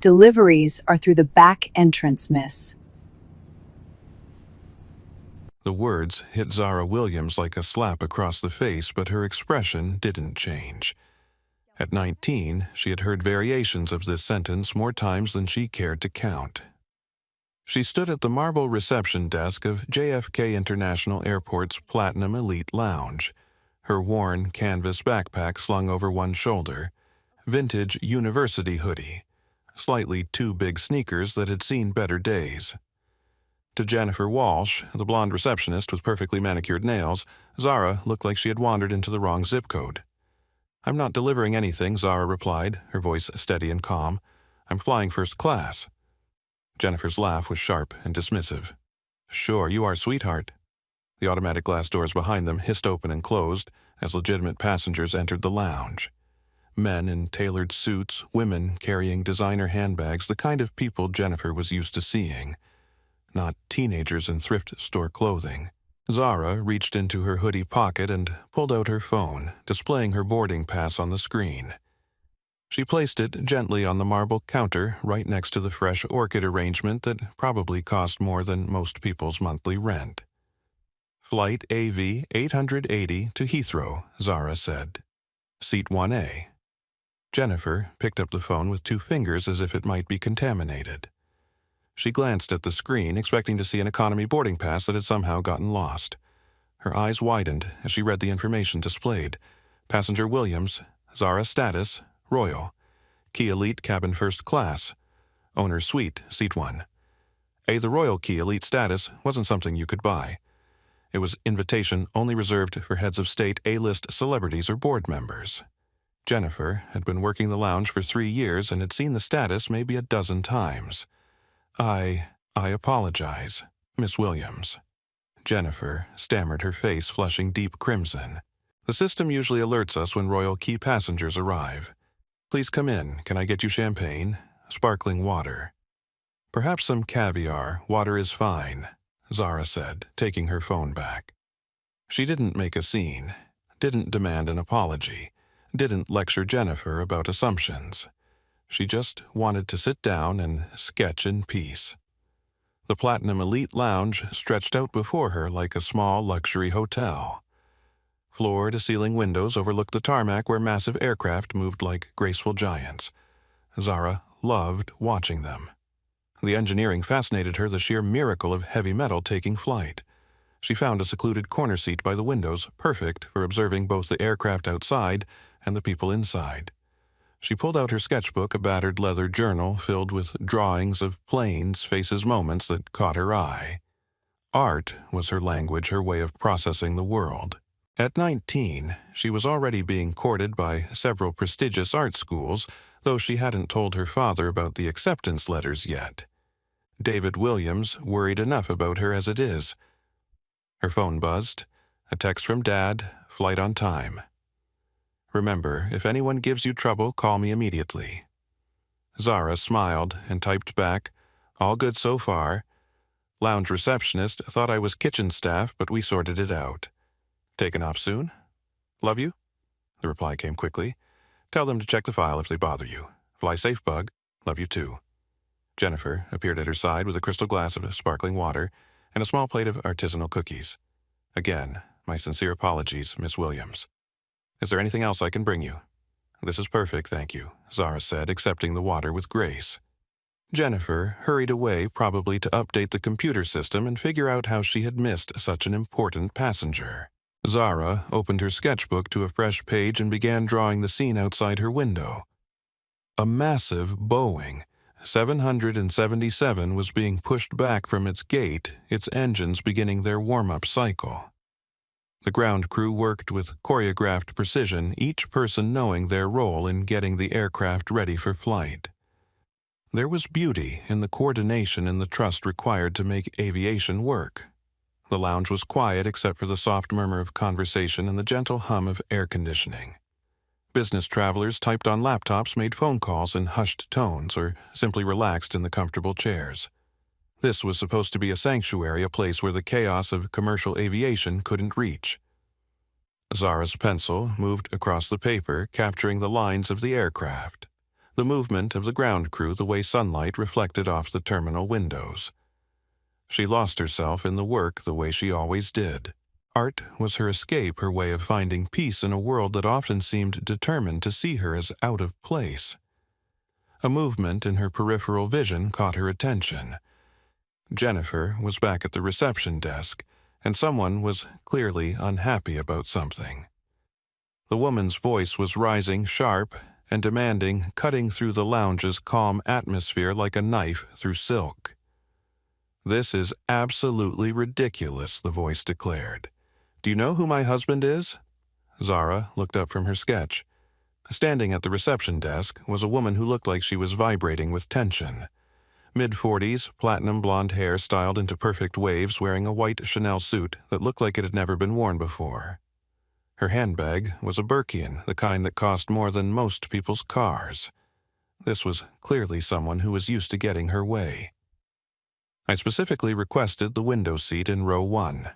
Deliveries are through the back entrance, miss. The words hit Zara Williams like a slap across the face, but her expression didn't change. At 19, she had heard variations of this sentence more times than she cared to count. She stood at the marble reception desk of JFK International Airport's Platinum Elite Lounge, her worn canvas backpack slung over one shoulder, vintage university hoodie, slightly too big sneakers that had seen better days. To Jennifer Walsh, the blonde receptionist with perfectly manicured nails, Zara looked like she had wandered into the wrong zip code. "I'm not delivering anything," Zara replied, her voice steady and calm. "I'm flying first class." Jennifer's laugh was sharp and dismissive. "Sure, you are, sweetheart." The automatic glass doors behind them hissed open and closed as legitimate passengers entered the lounge. Men in tailored suits, women carrying designer handbags, the kind of people Jennifer was used to seeing. Not teenagers in thrift store clothing. Zara reached into her hoodie pocket and pulled out her phone, displaying her boarding pass on the screen. She placed it gently on the marble counter right next to the fresh orchid arrangement that probably cost more than most people's monthly rent. "Flight AV 880 to Heathrow," Zara said. "Seat 1A. Jennifer picked up the phone with two fingers as if it might be contaminated. She glanced at the screen, expecting to see an economy boarding pass that had somehow gotten lost. Her eyes widened as she read the information displayed. Passenger Williams, Zara status, Royal. Key Elite cabin first class. Owner suite, seat 1. The Royal Key Elite status wasn't something you could buy. It was invitation only reserved for heads of state, A-list celebrities or board members. Jennifer had been working the lounge for 3 years and had seen the status maybe a dozen times. I apologize, Miss Williams." Jennifer stammered, her face flushing deep crimson. "The system usually alerts us when Royal Key passengers arrive. Please come in. Can I get you champagne? Sparkling water?" "Perhaps some caviar. Water is fine," Zara said, taking her phone back. She didn't make a scene, didn't demand an apology, didn't lecture Jennifer about assumptions. She just wanted to sit down and sketch in peace. The Platinum Elite Lounge stretched out before her like a small luxury hotel. Floor-to-ceiling windows overlooked the tarmac where massive aircraft moved like graceful giants. Zara loved watching them. The engineering fascinated her, the sheer miracle of heavy metal taking flight. She found a secluded corner seat by the windows, perfect for observing both the aircraft outside and the people inside. She pulled out her sketchbook, a battered leather journal filled with drawings of planes, faces, moments that caught her eye. Art was her language, her way of processing the world. At 19, she was already being courted by several prestigious art schools, though she hadn't told her father about the acceptance letters yet. David Williams worried enough about her as it is. Her phone buzzed. A text from Dad, flight on time. "Remember, if anyone gives you trouble, call me immediately." Zara smiled and typed back, "All good so far. Lounge receptionist thought I was kitchen staff, but we sorted it out. Taking off soon? Love you?" The reply came quickly. "Tell them to check the file if they bother you. Fly safe, bug. Love you too." Jennifer appeared at her side with a crystal glass of sparkling water and a small plate of artisanal cookies. "Again, my sincere apologies, Miss Williams. Is there anything else I can bring you?" "This is perfect, thank you," Zara said, accepting the water with grace. Jennifer hurried away, probably to update the computer system and figure out how she had missed such an important passenger. Zara opened her sketchbook to a fresh page and began drawing the scene outside her window. A massive Boeing 777 was being pushed back from its gate, its engines beginning their warm-up cycle. The ground crew worked with choreographed precision, each person knowing their role in getting the aircraft ready for flight. There was beauty in the coordination and the trust required to make aviation work. The lounge was quiet except for the soft murmur of conversation and the gentle hum of air conditioning. Business travelers typed on laptops, made phone calls in hushed tones, or simply relaxed in the comfortable chairs. This was supposed to be a sanctuary, a place where the chaos of commercial aviation couldn't reach. Zara's pencil moved across the paper, capturing the lines of the aircraft. the movement of the ground crew, the way sunlight reflected off the terminal windows. She lost herself in the work the way she always did. Art was her escape, her way of finding peace in a world that often seemed determined to see her as out of place. A movement in her peripheral vision caught her attention. Jennifer was back at the reception desk, and someone was clearly unhappy about something. The woman's voice was rising, sharp and demanding, cutting through the lounge's calm atmosphere like a knife through silk. "This is absolutely ridiculous," the voice declared. "Do you know who my husband is?" Zara looked up from her sketch. Standing at the reception desk was a woman who looked like she was vibrating with tension. Mid-40s, platinum blonde hair styled into perfect waves, wearing a white Chanel suit that looked like it had never been worn before. Her handbag was a Birkin, the kind that cost more than most people's cars. This was clearly someone who was used to getting her way. "I specifically requested the window seat in row 1.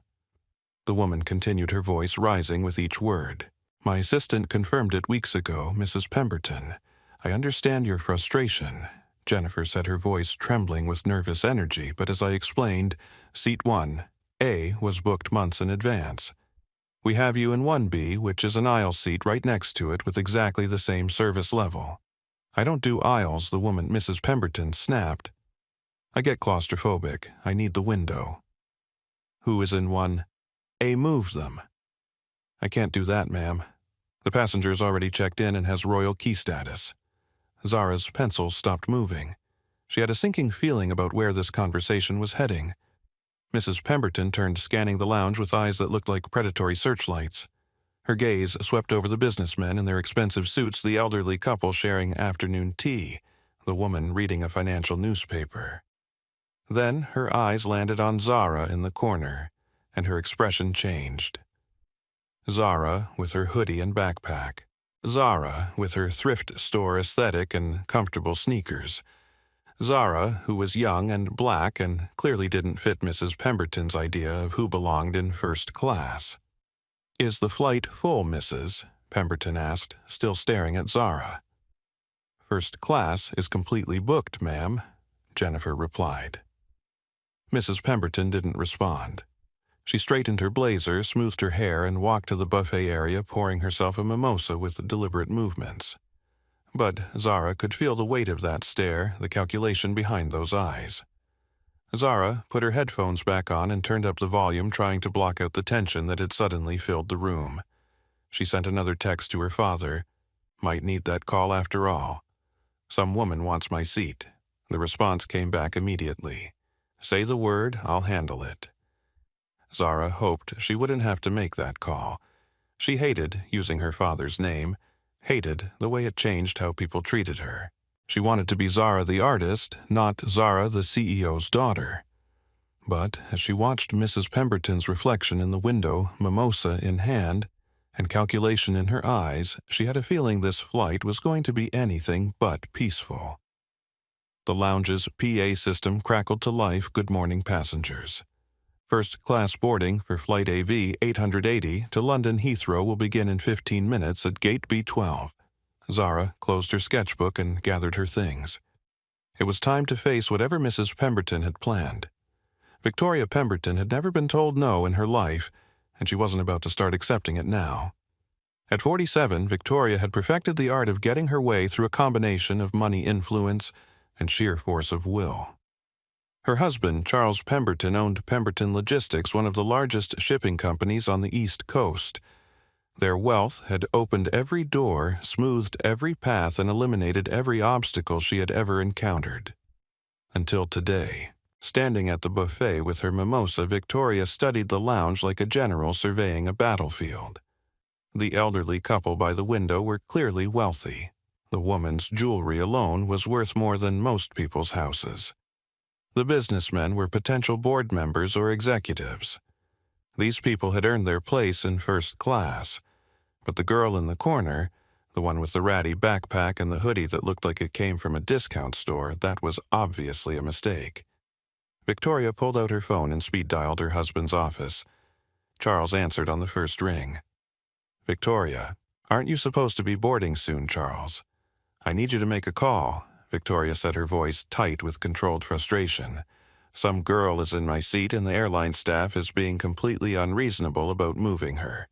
The woman continued, her voice rising with each word. "My assistant confirmed it weeks ago, Mrs. Pemberton. I understand your frustration," Jennifer said, her voice trembling with nervous energy, "but as I explained, seat 1A was booked months in advance. We have you in 1B, which is an aisle seat right next to it with exactly the same service level." "I don't do aisles," the woman, Mrs. Pemberton, snapped. "I get claustrophobic. I need the window." "Who is in 1A? Move them." "I can't do that, ma'am. The passenger's already checked in and has royal key status." Zara's pencil stopped moving. She had a sinking feeling about where this conversation was heading. Mrs. Pemberton turned, scanning the lounge with eyes that looked like predatory searchlights. Her gaze swept over the businessmen in their expensive suits, the elderly couple sharing afternoon tea, the woman reading a financial newspaper. Then her eyes landed on Zara in the corner, and her expression changed. Zara with her hoodie and backpack. Zara with her thrift store aesthetic and comfortable sneakers. Zara, who was young and black and clearly didn't fit Mrs. Pemberton's idea of who belonged in first class. "Is the flight full, Mrs.?" Pemberton asked, still staring at Zara. "First class is completely booked, ma'am," Jennifer replied. Mrs. Pemberton didn't respond. She straightened her blazer, smoothed her hair, and walked to the buffet area, pouring herself a mimosa with deliberate movements. But Zara could feel the weight of that stare, the calculation behind those eyes. Zara put her headphones back on and turned up the volume, trying to block out the tension that had suddenly filled the room. She sent another text to her father. "Might need that call after all. Some woman wants my seat." The response came back immediately. "Say the word, I'll handle it." Zara hoped she wouldn't have to make that call. She hated using her father's name, hated the way it changed how people treated her. She wanted to be Zara the artist, not Zara the CEO's daughter. But as she watched Mrs. Pemberton's reflection in the window, mimosa in hand, and calculation in her eyes, she had a feeling this flight was going to be anything but peaceful. The lounge's PA system crackled to life, "Good morning, passengers. First-class boarding for Flight AV 880 to London Heathrow will begin in 15 minutes at Gate B12. Zara closed her sketchbook and gathered her things. It was time to face whatever Mrs. Pemberton had planned. Victoria Pemberton had never been told no in her life, and she wasn't about to start accepting it now. At 47, Victoria had perfected the art of getting her way through a combination of money, influence, and sheer force of will. Her husband, Charles Pemberton, owned Pemberton Logistics, one of the largest shipping companies on the East Coast. Their wealth had opened every door, smoothed every path, and eliminated every obstacle she had ever encountered. Until today, standing at the buffet with her mimosa, Victoria studied the lounge like a general surveying a battlefield. The elderly couple by the window were clearly wealthy. The woman's jewelry alone was worth more than most people's houses. The businessmen were potential board members or executives. These people had earned their place in first class, but the girl in the corner, the one with the ratty backpack and the hoodie that looked like it came from a discount store, that was obviously a mistake. Victoria pulled out her phone and speed-dialed her husband's office. Charles answered on the first ring. "Victoria, aren't you supposed to be boarding soon, Charles?" I need you to make a call, Victoria said, her voice tight with controlled frustration. Some girl is in my seat and the airline staff is being completely unreasonable about moving her.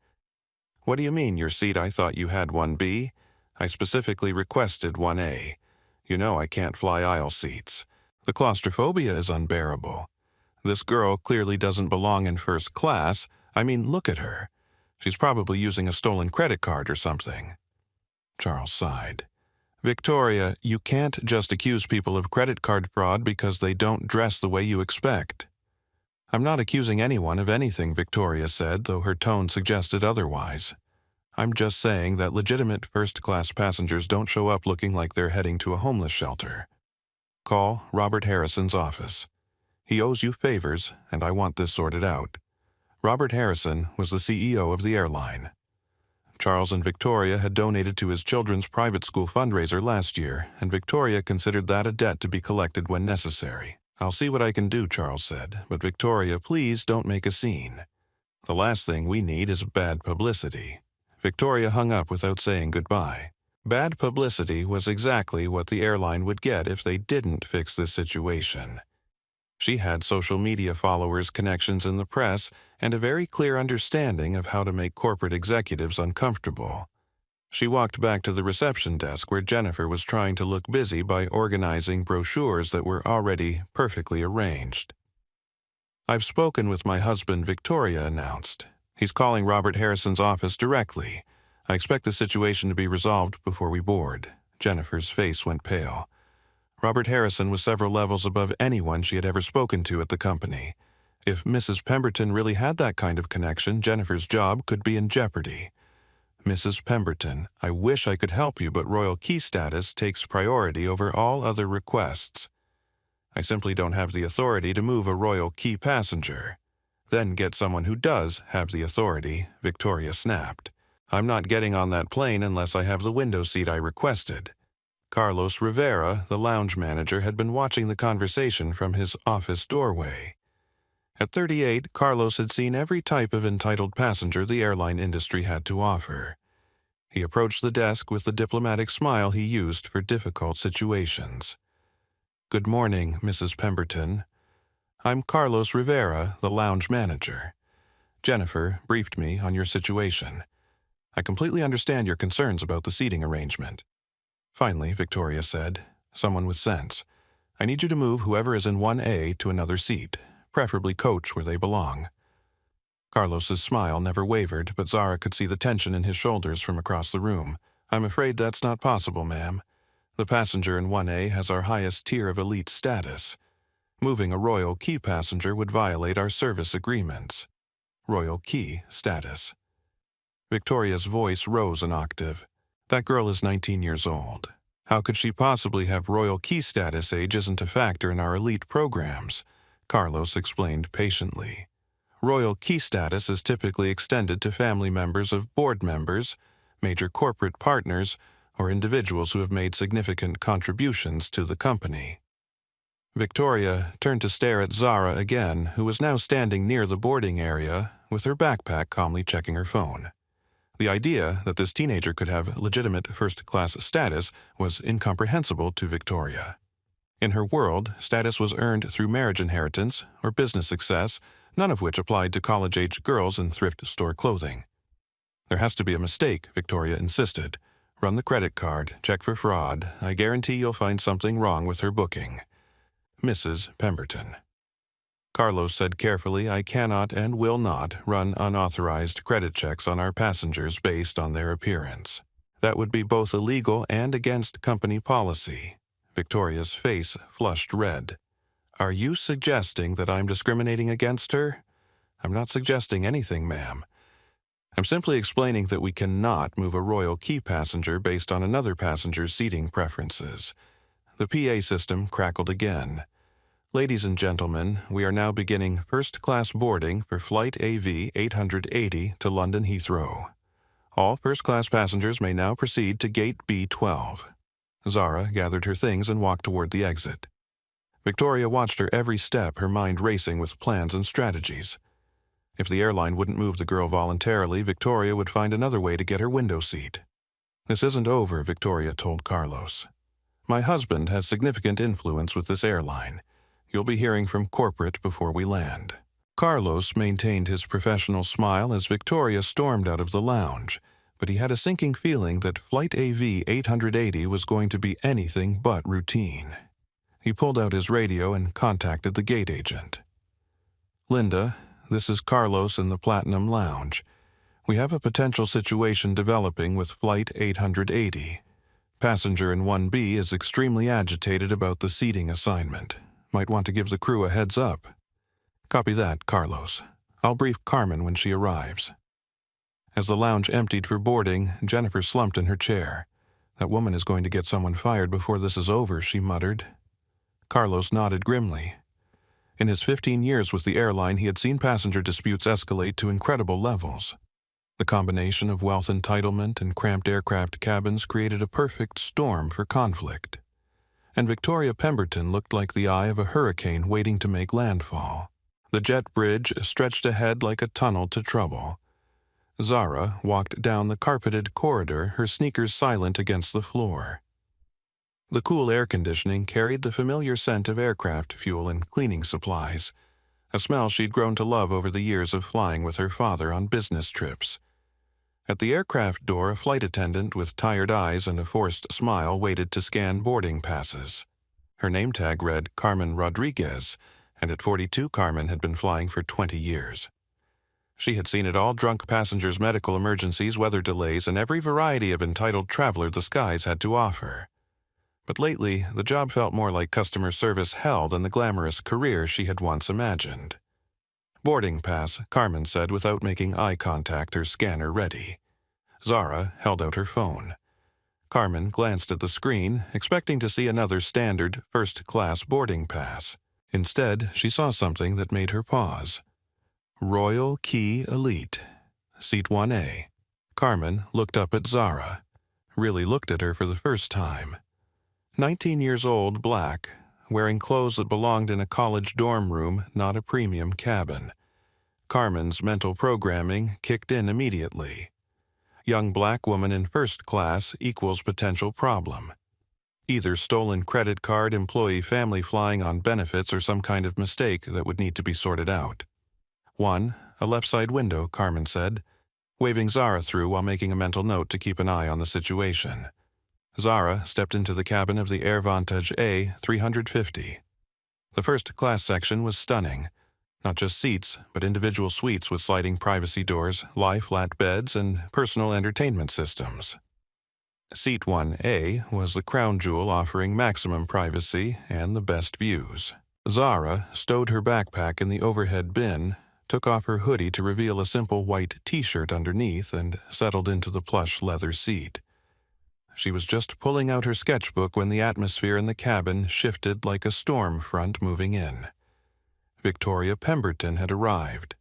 What do you mean, your seat? I thought you had 1B. I specifically requested 1A. You know I can't fly aisle seats. The claustrophobia is unbearable. This girl clearly doesn't belong in first class. I mean, look at her. She's probably using a stolen credit card or something. Charles sighed. Victoria, you can't just accuse people of credit card fraud because they don't dress the way you expect. I'm not accusing anyone of anything, Victoria said, though her tone suggested otherwise. I'm just saying that legitimate first-class passengers don't show up looking like they're heading to a homeless shelter. Call Robert Harrison's office. He owes you favors, and I want this sorted out. Robert Harrison was the CEO of the airline. Charles and Victoria had donated to his children's private school fundraiser last year, and Victoria considered that a debt to be collected when necessary. I'll see what I can do, Charles said, but Victoria, please don't make a scene. The last thing we need is bad publicity. Victoria hung up without saying goodbye. Bad publicity was exactly what the airline would get if they didn't fix this situation. She had social media followers, connections in the press, and a very clear understanding of how to make corporate executives uncomfortable. She walked back to the reception desk where Jennifer was trying to look busy by organizing brochures that were already perfectly arranged. I've spoken with my husband, Victoria announced. He's calling Robert Harrison's office directly. I expect the situation to be resolved before we board. Jennifer's face went pale. Robert Harrison was several levels above anyone she had ever spoken to at the company. If Mrs. Pemberton really had that kind of connection, Jennifer's job could be in jeopardy. Mrs. Pemberton, I wish I could help you, but royal key status takes priority over all other requests. I simply don't have the authority to move a royal key passenger. Then get someone who does have the authority, Victoria snapped. I'm not getting on that plane unless I have the window seat I requested. Carlos Rivera, the lounge manager, had been watching the conversation from his office doorway. At 38, Carlos had seen every type of entitled passenger the airline industry had to offer. He approached the desk with the diplomatic smile he used for difficult situations. Good morning, Mrs. Pemberton. I'm Carlos Rivera, the lounge manager. Jennifer briefed me on your situation. I completely understand your concerns about the seating arrangement. Finally, Victoria said, someone with sense. I need you to move whoever is in 1A to another seat, preferably coach where they belong. Carlos's smile never wavered, but Zara could see the tension in his shoulders from across the room. I'm afraid that's not possible, ma'am. The passenger in 1A has our highest tier of elite status. Moving a royal key passenger would violate our service agreements. Royal key status. Victoria's voice rose an octave. That girl is 19 years old. How could she possibly have royal key status? Age isn't a factor in our elite programs, Carlos explained patiently. Royal key status is typically extended to family members of board members, major corporate partners, or individuals who have made significant contributions to the company. Victoria turned to stare at Zara again, who was now standing near the boarding area with her backpack calmly checking her phone. The idea that this teenager could have legitimate first-class status was incomprehensible to Victoria. In her world, status was earned through marriage inheritance or business success, none of which applied to college-age girls in thrift store clothing. There has to be a mistake, Victoria insisted. Run the credit card, check for fraud. I guarantee you'll find something wrong with her booking. Mrs. Pemberton. Carlos said carefully, I cannot and will not run unauthorized credit checks on our passengers based on their appearance. That would be both illegal and against company policy. Victoria's face flushed red. Are you suggesting that I'm discriminating against her? I'm not suggesting anything, ma'am. I'm simply explaining that we cannot move a royal key passenger based on another passenger's seating preferences. The PA system crackled again. Ladies and gentlemen, we are now beginning first-class boarding for Flight AV 880 to London Heathrow. All first-class passengers may now proceed to Gate B12. Zara gathered her things and walked toward the exit. Victoria watched her every step, her mind racing with plans and strategies. If the airline wouldn't move the girl voluntarily, Victoria would find another way to get her window seat. "This isn't over," Victoria told Carlos. "My husband has significant influence with this airline. You'll be hearing from corporate before we land." Carlos maintained his professional smile as Victoria stormed out of the lounge, but he had a sinking feeling that Flight AV 880 was going to be anything but routine. He pulled out his radio and contacted the gate agent. "Linda, this is Carlos in the Platinum Lounge. We have a potential situation developing with Flight 880. Passenger in 1B is extremely agitated about the seating assignment. Might want to give the crew a heads up." "Copy that, Carlos. I'll brief Carmen when she arrives." As the lounge emptied for boarding, Jennifer slumped in her chair. "That woman is going to get someone fired before this is over," she muttered. Carlos nodded grimly. In his 15 years with the airline, he had seen passenger disputes escalate to incredible levels. The combination of wealth entitlement and cramped aircraft cabins created a perfect storm for conflict. And Victoria Pemberton looked like the eye of a hurricane waiting to make landfall. The jet bridge stretched ahead like a tunnel to trouble. Zara walked down the carpeted corridor, her sneakers silent against the floor. The cool air conditioning carried the familiar scent of aircraft fuel and cleaning supplies, a smell she'd grown to love over the years of flying with her father on business trips. At the aircraft door, a flight attendant with tired eyes and a forced smile waited to scan boarding passes. Her name tag read Carmen Rodriguez, and at 42 Carmen had been flying for 20 years. She had seen it all: drunk passengers, medical emergencies, weather delays, and every variety of entitled traveler the skies had to offer. But lately, the job felt more like customer service hell than the glamorous career she had once imagined. "Boarding pass," Carmen said without making eye contact, her scanner ready. Zara held out her phone. Carmen glanced at the screen, expecting to see another standard first-class boarding pass. Instead, she saw something that made her pause. Royal Key Elite, Seat 1A. Carmen looked up at Zara, really looked at her for the first time. 19 years old, black, wearing clothes that belonged in a college dorm room, not a premium cabin. Carmen's mental programming kicked in immediately. Young black woman in first class equals potential problem. Either stolen credit card, employee family flying on benefits, or some kind of mistake that would need to be sorted out. "1, a left side window," Carmen said, waving Zara through while making a mental note to keep an eye on the situation. Zara stepped into the cabin of the AirVantage A350. The first-class section was stunning. Not just seats, but individual suites with sliding privacy doors, lie-flat beds, and personal entertainment systems. Seat 1A was the crown jewel, offering maximum privacy and the best views. Zara stowed her backpack in the overhead bin, took off her hoodie to reveal a simple white t-shirt underneath, and settled into the plush leather seat. She was just pulling out her sketchbook when the atmosphere in the cabin shifted like a storm front moving in. Victoria Pemberton had arrived.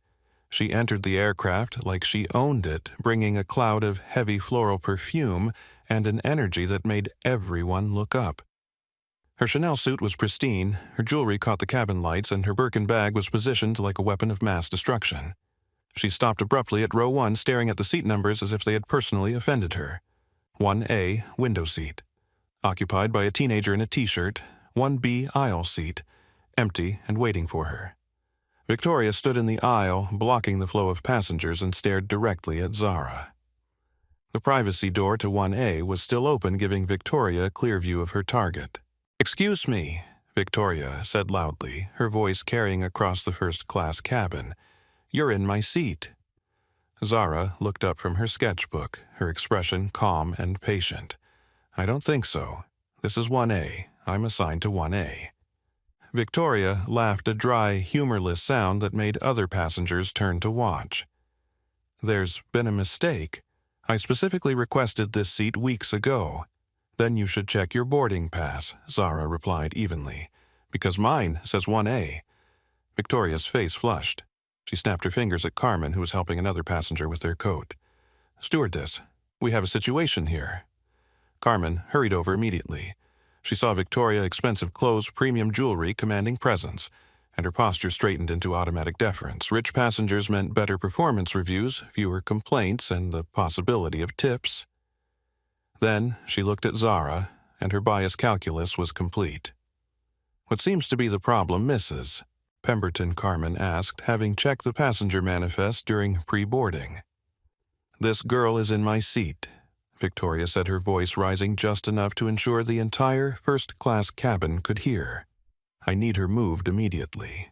She entered the aircraft like she owned it, bringing a cloud of heavy floral perfume and an energy that made everyone look up. Her Chanel suit was pristine, her jewelry caught the cabin lights, and her Birkin bag was positioned like a weapon of mass destruction. She stopped abruptly at row 1, staring at the seat numbers as if they had personally offended her. 1A, window seat. Occupied by a teenager in a t-shirt. 1B, aisle seat. Empty and waiting for her. Victoria stood in the aisle, blocking the flow of passengers, and stared directly at Zara. The privacy door to 1A was still open, giving Victoria a clear view of her target. "Excuse me," Victoria said loudly, her voice carrying across the first-class cabin. "You're in my seat." Zara looked up from her sketchbook, her expression calm and patient. "I don't think so. This is 1A. I'm assigned to 1A. Victoria laughed a dry, humorless sound that made other passengers turn to watch. "There's been a mistake. I specifically requested this seat weeks ago." "Then you should check your boarding pass," Zara replied evenly. "Because mine says 1A. Victoria's face flushed. She snapped her fingers at Carmen, who was helping another passenger with their coat. "Stewardess, we have a situation here." Carmen hurried over immediately. She saw Victoria, expensive clothes, premium jewelry, commanding presence, and her posture straightened into automatic deference. Rich passengers meant better performance reviews, fewer complaints, and the possibility of tips. Then she looked at Zara, and her bias calculus was complete. "What seems to be the problem, Mrs.?" Pemberton Carmen asked, having checked the passenger manifest during pre-boarding. "This girl is in my seat," Victoria said, her voice rising just enough to ensure the entire first-class cabin could hear. "I need her moved immediately."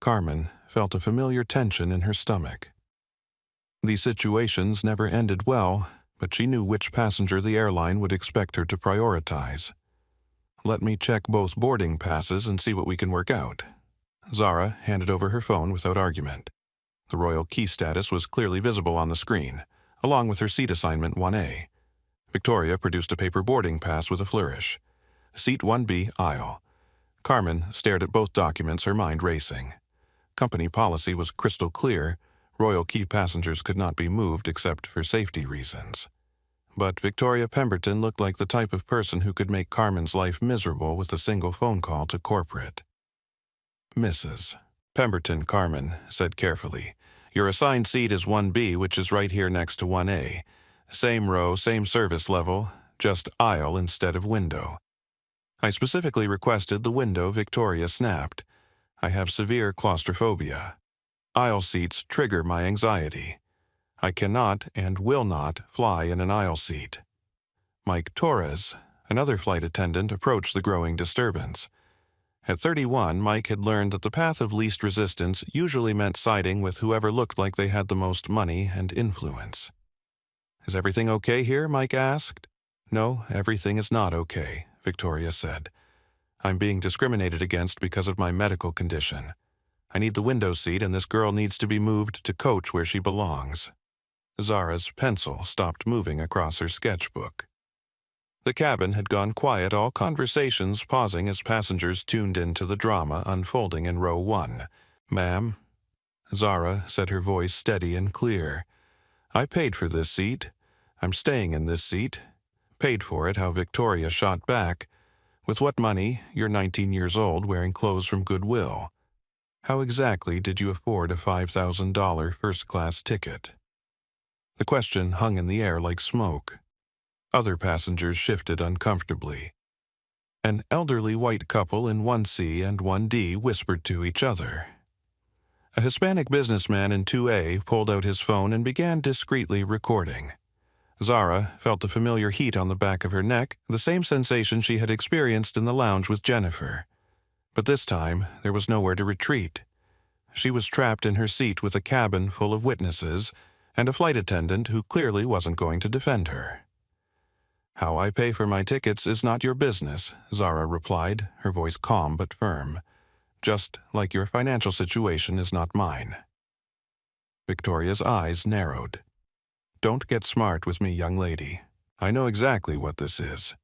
Carmen felt a familiar tension in her stomach. These situations never ended well, but she knew which passenger the airline would expect her to prioritize. "Let me check both boarding passes and see what we can work out." Zara handed over her phone without argument. The royal key status was clearly visible on the screen, along with her seat assignment 1A. Victoria produced a paper boarding pass with a flourish. Seat 1B, aisle. Carmen stared at both documents, her mind racing. Company policy was crystal clear. Royal key passengers could not be moved except for safety reasons. But Victoria Pemberton looked like the type of person who could make Carmen's life miserable with a single phone call to corporate. "Mrs. Pemberton Carmen said carefully, "Your assigned seat is 1B, which is right here next to 1A. Same row, same service level, just aisle instead of window." "I specifically requested the window," Victoria snapped. "I have severe claustrophobia. Aisle seats trigger my anxiety. I cannot and will not fly in an aisle seat." Mike Torres, another flight attendant, approached the growing disturbance. At 31, Mike had learned that the path of least resistance usually meant siding with whoever looked like they had the most money and influence. "Is everything okay here?" Mike asked. "No, everything is not okay," Victoria said. "I'm being discriminated against because of my medical condition. I need the window seat, and this girl needs to be moved to coach where she belongs." Zara's pencil stopped moving across her sketchbook. The cabin had gone quiet, all conversations pausing as passengers tuned into the drama unfolding in row 1. "Ma'am," Zara said, her voice steady and clear. "I paid for this seat. I'm staying in this seat." "Paid for it," how Victoria shot back. "With what money? You're 19 years old, wearing clothes from Goodwill. How exactly did you afford a $5,000 first-class ticket?" The question hung in the air like smoke. Other passengers shifted uncomfortably. An elderly white couple in 1C and 1D whispered to each other. A Hispanic businessman in 2A pulled out his phone and began discreetly recording. Zara felt the familiar heat on the back of her neck, the same sensation she had experienced in the lounge with Jennifer. But this time, there was nowhere to retreat. She was trapped in her seat with a cabin full of witnesses and a flight attendant who clearly wasn't going to defend her. "How I pay for my tickets is not your business," Zara replied, her voice calm but firm. "Just like your financial situation is not mine." Victoria's eyes narrowed. "Don't get smart with me, young lady. I know exactly what this is.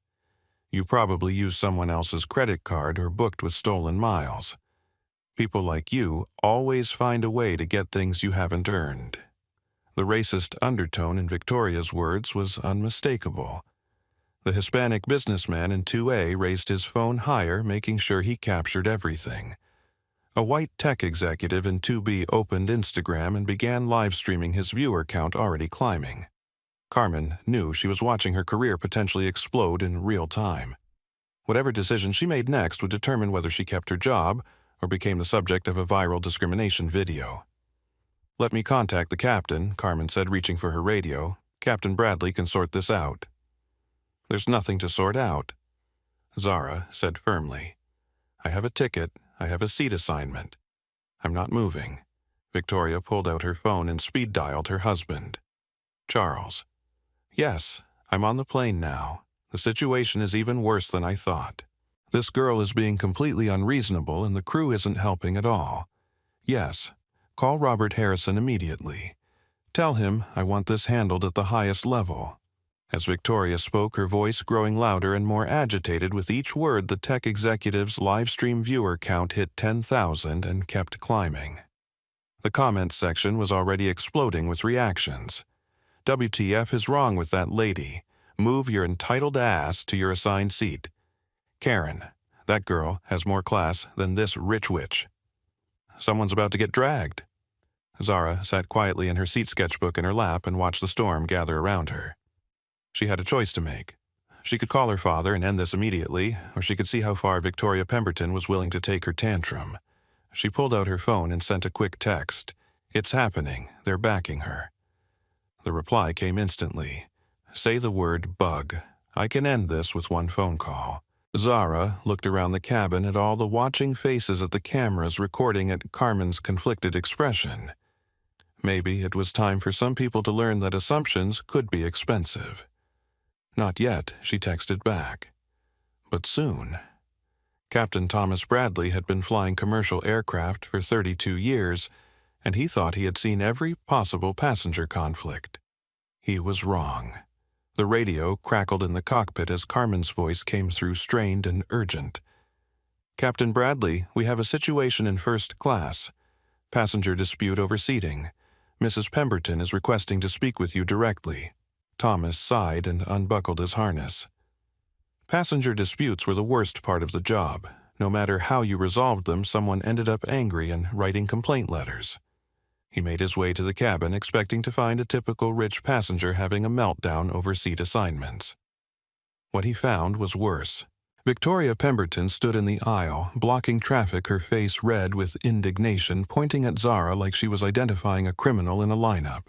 You probably used someone else's credit card or booked with stolen miles. People like you always find a way to get things you haven't earned." The racist undertone in Victoria's words was unmistakable. The Hispanic businessman in 2A raised his phone higher, making sure he captured everything. A white tech executive in 2B opened Instagram and began live-streaming, his viewer count already climbing. Carmen knew she was watching her career potentially explode in real time. Whatever decision she made next would determine whether she kept her job or became the subject of a viral discrimination video. "Let me contact the captain," Carmen said, reaching for her radio. "Captain Bradley can sort this out." "There's nothing to sort out," Zara said firmly. "I have a ticket. I have a seat assignment. I'm not moving." Victoria pulled out her phone and speed-dialed her husband. "Charles." "Yes, I'm on the plane now. The situation is even worse than I thought. This girl is being completely unreasonable and the crew isn't helping at all. Yes, call Robert Harrison immediately. Tell him I want this handled at the highest level." As Victoria spoke, her voice growing louder and more agitated with each word, the tech executive's live-stream viewer count hit 10,000 and kept climbing. The comments section was already exploding with reactions. "WTF is wrong with that lady? Move your entitled ass to your assigned seat. Karen, that girl has more class than this rich witch." "Someone's about to get dragged." Zara sat quietly in her seat sketchbook in her lap and watched the storm gather around her. She had a choice to make. She could call her father and end this immediately, or she could see how far Victoria Pemberton was willing to take her tantrum. She pulled out her phone and sent a quick text. "It's happening. They're backing her." The reply came instantly. "Say the word bug. I can end this with one phone call." Zara looked around the cabin at all the watching faces at the cameras recording at Carmen's conflicted expression. Maybe it was time for some people to learn that assumptions could be expensive. "Not yet," she texted back. But soon. Captain Thomas Bradley had been flying commercial aircraft for 32 years, and he thought he had seen every possible passenger conflict. He was wrong. The radio crackled in the cockpit as Carmen's voice came through strained and urgent. "Captain Bradley, we have a situation in first class. Passenger dispute over seating. Mrs. Pemberton is requesting to speak with you directly." Thomas sighed and unbuckled his harness. Passenger disputes were the worst part of the job. No matter how you resolved them, someone ended up angry and writing complaint letters. He made his way to the cabin, expecting to find a typical rich passenger having a meltdown over seat assignments. What he found was worse. Victoria Pemberton stood in the aisle, blocking traffic, her face red with indignation, pointing at Zara like she was identifying a criminal in a lineup.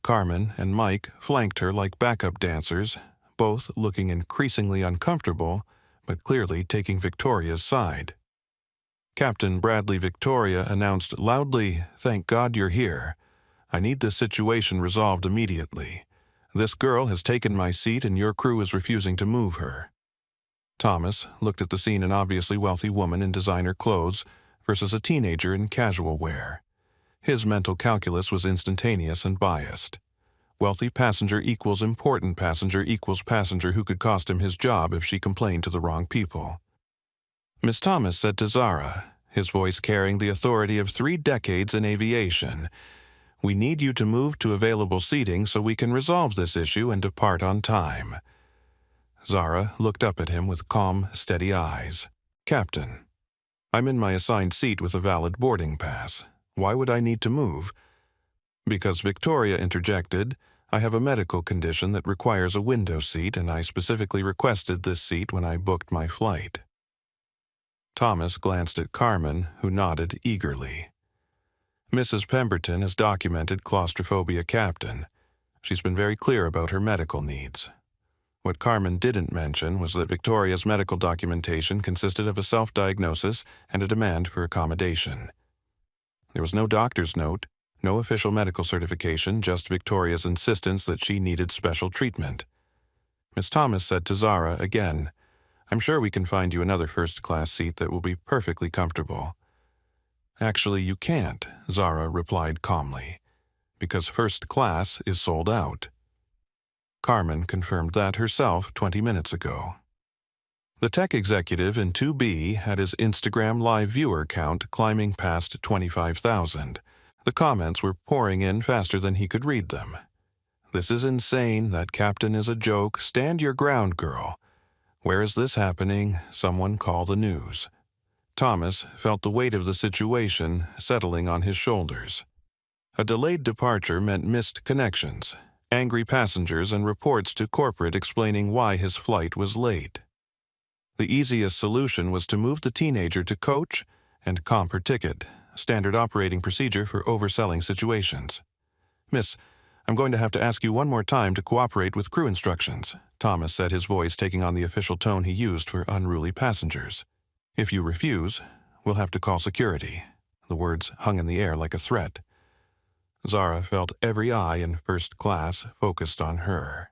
Carmen and Mike flanked her like backup dancers, both looking increasingly uncomfortable, but clearly taking Victoria's side. Captain Bradley Victoria announced loudly, "Thank God you're here. I need this situation resolved immediately. This girl has taken my seat and your crew is refusing to move her." Thomas looked at the scene, an obviously wealthy woman in designer clothes versus a teenager in casual wear. His mental calculus was instantaneous and biased. Wealthy passenger equals important passenger equals passenger who could cost him his job if she complained to the wrong people. Miss Thomas said to Zara, his voice carrying the authority of 3 decades in aviation, "We need you to move to available seating so we can resolve this issue and depart on time." Zara looked up at him with calm, steady eyes. "Captain, I'm in my assigned seat with a valid boarding pass. Why would I need to move?" "Because," Victoria interjected, "I have a medical condition that requires a window seat, and I specifically requested this seat when I booked my flight." Thomas glanced at Carmen, who nodded eagerly. "Mrs. Pemberton has documented claustrophobia, Captain. She's been very clear about her medical needs." What Carmen didn't mention was that Victoria's medical documentation consisted of a self-diagnosis and a demand for accommodation. There was no doctor's note, no official medical certification, just Victoria's insistence that she needed special treatment. Miss Thomas said to Zara again, "I'm sure we can find you another first-class seat that will be perfectly comfortable." "Actually, you can't," Zara replied calmly, "because first class is sold out." Carmen confirmed that herself 20 minutes ago. The tech executive in 2B had his Instagram live viewer count climbing past 25,000. The comments were pouring in faster than he could read them. "This is insane. That captain is a joke. Stand your ground, girl. Where is this happening? Someone call the news." Thomas felt the weight of the situation settling on his shoulders. A delayed departure meant missed connections, angry passengers, and reports to corporate explaining why his flight was late. The easiest solution was to move the teenager to coach and comp her ticket, standard operating procedure for overselling situations. "Miss, I'm going to have to ask you one more time to cooperate with crew instructions," Thomas said, his voice taking on the official tone he used for unruly passengers. "If you refuse, we'll have to call security." The words hung in the air like a threat. Zara felt every eye in first class focused on her.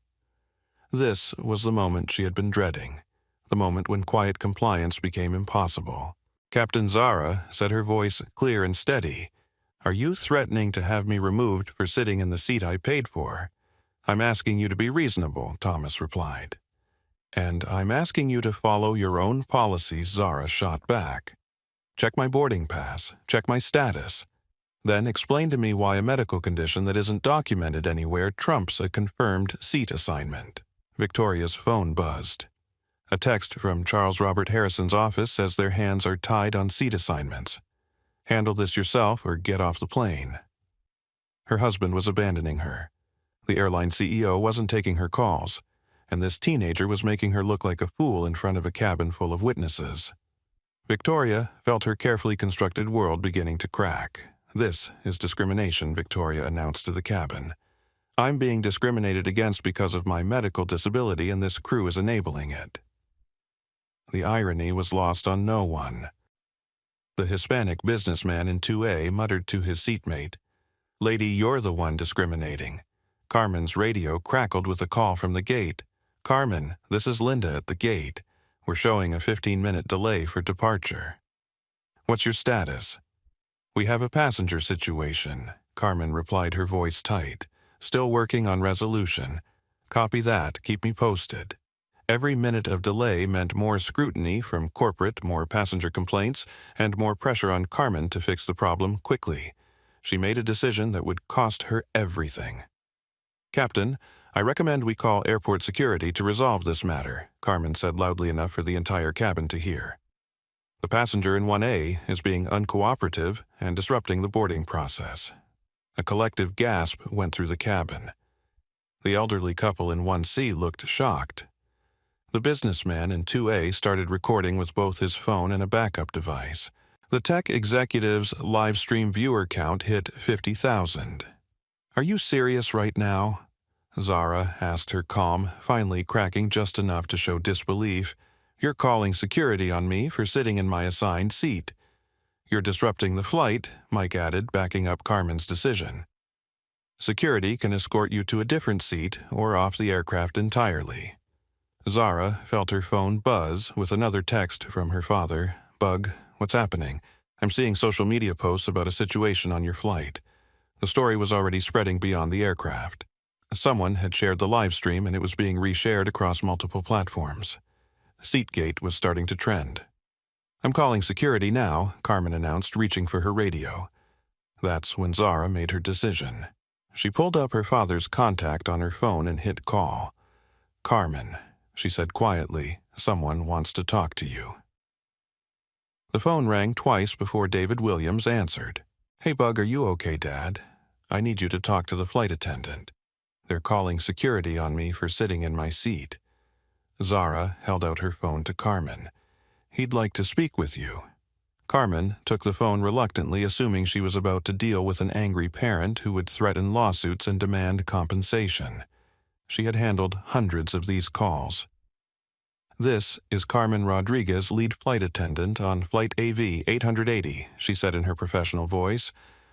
This was the moment she had been dreading, the moment when quiet compliance became impossible. "Captain Zara," said her voice clear and steady, "are you threatening to have me removed for sitting in the seat I paid for?" "I'm asking you to be reasonable," Thomas replied. "And I'm asking you to follow your own policies," Zara shot back. "Check my boarding pass, check my status. Then explain to me why a medical condition that isn't documented anywhere trumps a confirmed seat assignment." Victoria's phone buzzed. A text from Charles Robert Harrison's office says their hands are tied on seat assignments. Handle this yourself or get off the plane. Her husband was abandoning her. The airline CEO wasn't taking her calls, and this teenager was making her look like a fool in front of a cabin full of witnesses. Victoria felt her carefully constructed world beginning to crack. "This is discrimination," Victoria announced to the cabin. "I'm being discriminated against because of my medical disability, and this crew is enabling it." The irony was lost on no one. The Hispanic businessman in 2A muttered to his seatmate, "Lady, you're the one discriminating." Carmen's radio crackled with a call from the gate. "Carmen, this is Linda at the gate. We're showing a 15-minute delay for departure." "What's your status?" "We have a passenger situation," Carmen replied, her voice tight. "Still working on resolution." "Copy that. Keep me posted." Every minute of delay meant more scrutiny from corporate, more passenger complaints, and more pressure on Carmen to fix the problem quickly. She made a decision that would cost her everything. "Captain, I recommend we call airport security to resolve this matter," Carmen said loudly enough for the entire cabin to hear. "The passenger in 1A is being uncooperative and disrupting the boarding process." A collective gasp went through the cabin. The elderly couple in 1C looked shocked. The businessman in 2A started recording with both his phone and a backup device. The tech executive's live stream viewer count hit 50,000. "Are you serious right now?" Zara asked her calm, finally cracking just enough to show disbelief. "You're calling security on me for sitting in my assigned seat." "You're disrupting the flight," Mike added, backing up Carmen's decision. "Security can escort you to a different seat or off the aircraft entirely." Zara felt her phone buzz with another text from her father. "Bug, what's happening? I'm seeing social media posts about a situation on your flight." The story was already spreading beyond the aircraft. Someone had shared the live stream and it was being reshared across multiple platforms. Seatgate was starting to trend. "I'm calling security now," Carmen announced, reaching for her radio. That's when Zara made her decision. She pulled up her father's contact on her phone and hit call. "Carmen," she said quietly, "someone wants to talk to you." The phone rang twice before David Williams answered. "Hey, Bug, are you okay, Dad? I need you to talk to the flight attendant. They're calling security on me for sitting in my seat." Zara held out her phone to Carmen. "He'd like to speak with you." Carmen took the phone reluctantly, assuming she was about to deal with an angry parent who would threaten lawsuits and demand compensation. She had handled hundreds of these calls. "This is Carmen Rodriguez, lead flight attendant on Flight AV 880, she said in her professional voice.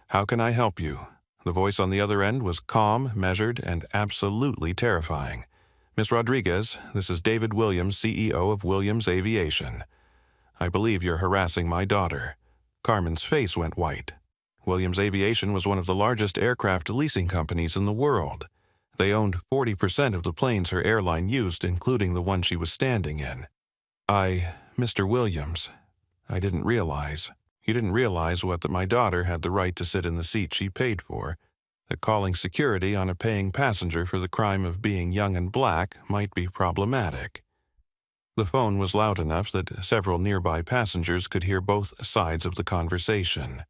"How can I help you?" The voice on the other end was calm, measured, and absolutely terrifying. "Miss Rodriguez, this is David Williams, CEO of Williams Aviation. I believe you're harassing my daughter." Carmen's face went white. Williams Aviation was one of the largest aircraft leasing companies in the world. They owned 40% of the planes her airline used, including the one she was standing in. Mr. Williams, I didn't realize. You didn't realize that my daughter had the right to sit in the seat she paid for, that calling security on a paying passenger for the crime of being young and black might be problematic." The phone was loud enough that several nearby passengers could hear both sides of the conversation.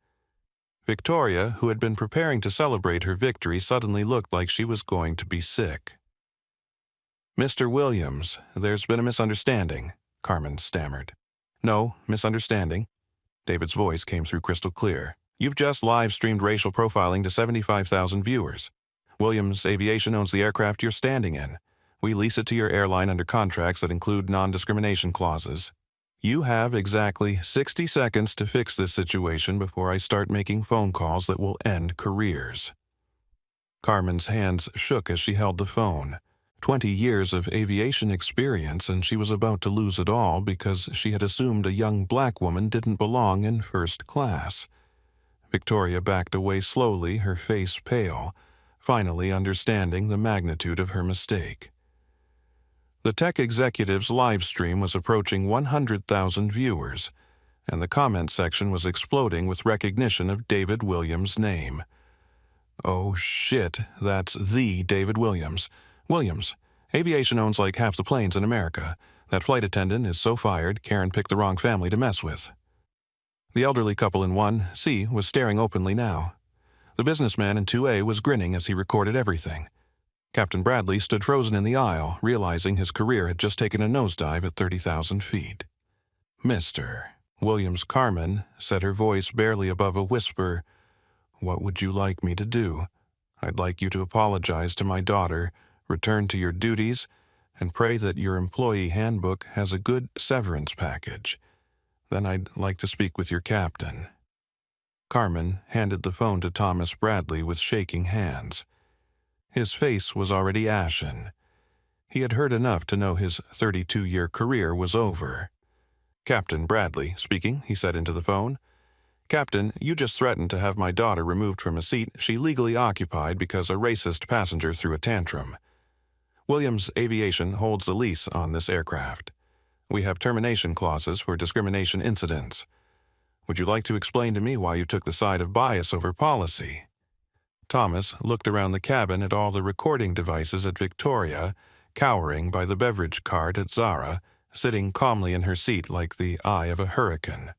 Victoria, who had been preparing to celebrate her victory, suddenly looked like she was going to be sick. "Mr. Williams, there's been a misunderstanding," Carmen stammered. "No misunderstanding." David's voice came through crystal clear. "You've just live-streamed racial profiling to 75,000 viewers. Williams Aviation owns the aircraft you're standing in. We lease it to your airline under contracts that include non-discrimination clauses. You have exactly 60 seconds to fix this situation before I start making phone calls that will end careers." Carmen's hands shook as she held the phone. 20 years of aviation experience, and she was about to lose it all because she had assumed a young black woman didn't belong in first class. Victoria backed away slowly, her face pale, finally understanding the magnitude of her mistake. The tech executive's live stream was approaching 100,000 viewers, and the comment section was exploding with recognition of David Williams' name. "Oh shit, that's the David Williams. Williams, aviation owns like half the planes in America. That flight attendant is so fired, Karen picked the wrong family to mess with." The elderly couple in 1C was staring openly now. The businessman in 2A was grinning as he recorded everything. Captain Bradley stood frozen in the aisle, realizing his career had just taken a nosedive at 30,000 feet. "Mr. Williams Carmen," said her voice barely above a whisper, "what would you like me to do? I'd like you to apologize to my daughter, return to your duties, and pray that your employee handbook has a good severance package. Then I'd like to speak with your captain." Carmen handed the phone to Thomas Bradley with shaking hands. His face was already ashen. He had heard enough to know his 32-year career was over. "Captain Bradley speaking," he said into the phone. "Captain, you just threatened to have my daughter removed from a seat she legally occupied because a racist passenger threw a tantrum. Williams Aviation holds a lease on this aircraft. We have termination clauses for discrimination incidents. Would you like to explain to me why you took the side of bias over policy?" Thomas looked around the cabin at all the recording devices at Victoria, cowering by the beverage cart at Zara, sitting calmly in her seat like the eye of a hurricane.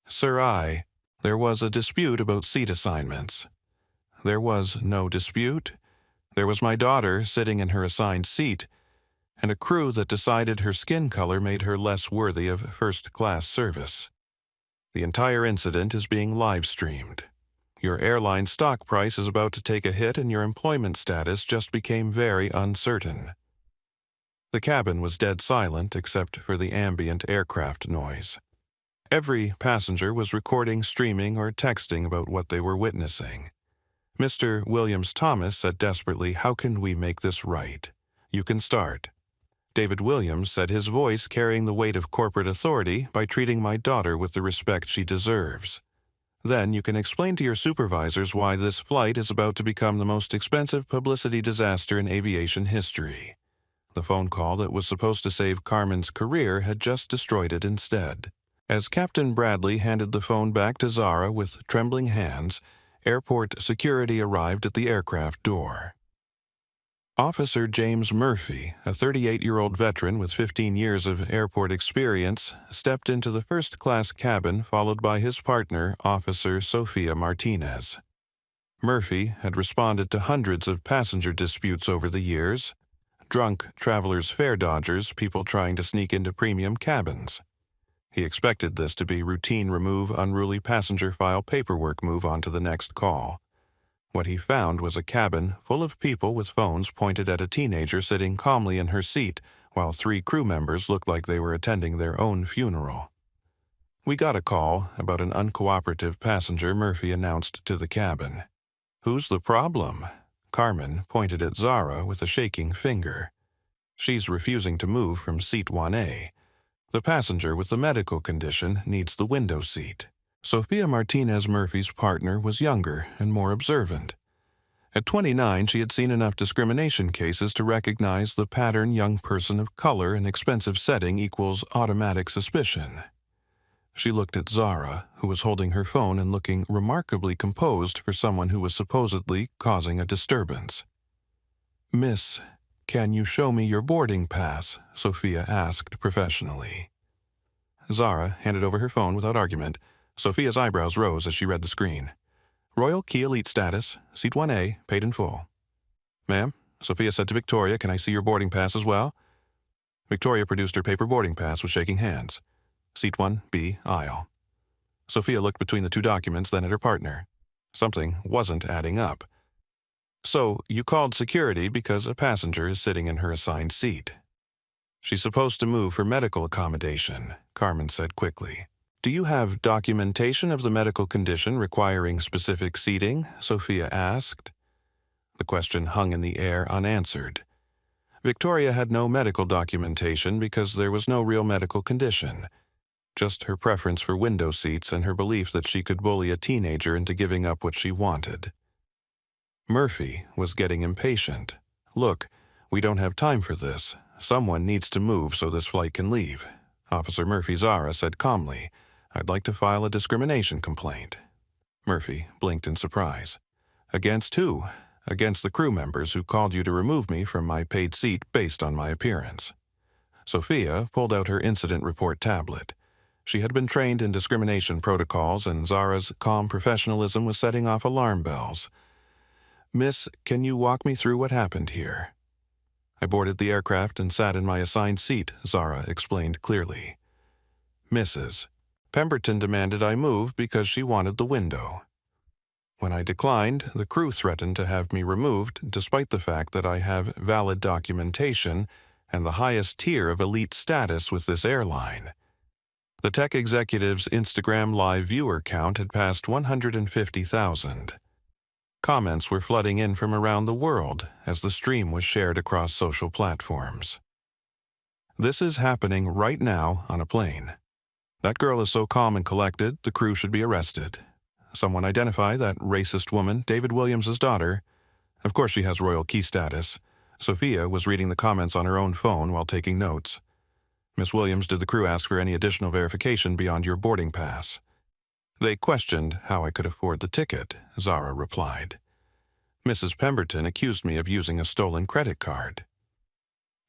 "Sir, there was a dispute about seat assignments." "There was no dispute. There was my daughter sitting in her assigned seat, and a crew that decided her skin color made her less worthy of first-class service. The entire incident is being live-streamed. Your airline stock price is about to take a hit and your employment status just became very uncertain." The cabin was dead silent except for the ambient aircraft noise. Every passenger was recording, streaming, or texting about what they were witnessing. Mr. Williams Thomas said desperately, "How can we make this right? You can start." David Williams said, his voice carrying the weight of corporate authority, "By treating my daughter with the respect she deserves. Then you can explain to your supervisors why this flight is about to become the most expensive publicity disaster in aviation history." The phone call that was supposed to save Carmen's career had just destroyed it instead. As Captain Bradley handed the phone back to Zara with trembling hands, airport security arrived at the aircraft door. Officer James Murphy, a 38-year-old veteran with 15 years of airport experience, stepped into the first-class cabin followed by his partner, Officer Sophia Martinez. Murphy had responded to hundreds of passenger disputes over the years. Drunk travelers' fare dodgers, people trying to sneak into premium cabins. He expected this to be routine remove unruly passenger file paperwork, move on to the next call. What he found was a cabin full of people with phones pointed at a teenager sitting calmly in her seat, while 3 crew members looked like they were attending their own funeral. "We got a call about an uncooperative passenger," Murphy announced to the cabin. "Who's the problem?" Carmen pointed at Zara with a shaking finger. "She's refusing to move from seat 1A. The passenger with the medical condition needs the window seat." Sophia Martinez, Murphy's partner, was younger and more observant. At 29, she had seen enough discrimination cases to recognize the pattern young person of color in expensive setting equals automatic suspicion. She looked at Zara, who was holding her phone and looking remarkably composed for someone who was supposedly causing a disturbance. "Miss, can you show me your boarding pass?" Sophia asked professionally. Zara handed over her phone without argument. Sophia's eyebrows rose as she read the screen. "Royal Key Elite status, seat 1A, paid in full." "Ma'am," Sophia said to Victoria, "can I see your boarding pass as well?" Victoria produced her paper boarding pass with shaking hands. "Seat 1B, aisle." Sophia looked between the 2 documents, then at her partner. Something wasn't adding up. "So, you called security because a passenger is sitting in her assigned seat." "She's supposed to move for medical accommodation," Carmen said quickly. "Do you have documentation of the medical condition requiring specific seating?" Sophia asked. The question hung in the air unanswered. Victoria had no medical documentation because there was no real medical condition, just her preference for window seats and her belief that she could bully a teenager into giving up what she wanted. Murphy was getting impatient. "Look, we don't have time for this. Someone needs to move so this flight can leave." Officer Murphy Zara said calmly, "I'd like to file a discrimination complaint." Murphy blinked in surprise. "Against who?" "Against the crew members who called you to remove me from my paid seat based on my appearance." Sophia pulled out her incident report tablet. She had been trained in discrimination protocols, and Zara's calm professionalism was setting off alarm bells. Miss, can you walk me through what happened here? I boarded the aircraft and sat in my assigned seat, Zara explained clearly. Mrs. Pemberton demanded I move because she wanted the window. When I declined, the crew threatened to have me removed despite the fact that I have valid documentation and the highest tier of elite status with this airline. The tech executive's Instagram live viewer count had passed 150,000. Comments were flooding in from around the world as the stream was shared across social platforms. This is happening right now on a plane. That girl is so calm and collected, the crew should be arrested. Someone identify that racist woman, David Williams' daughter. Of course she has royal key status. Sophia was reading the comments on her own phone while taking notes. Miss Williams, did the crew ask for any additional verification beyond your boarding pass? They questioned how I could afford the ticket, Zara replied. Mrs. Pemberton accused me of using a stolen credit card.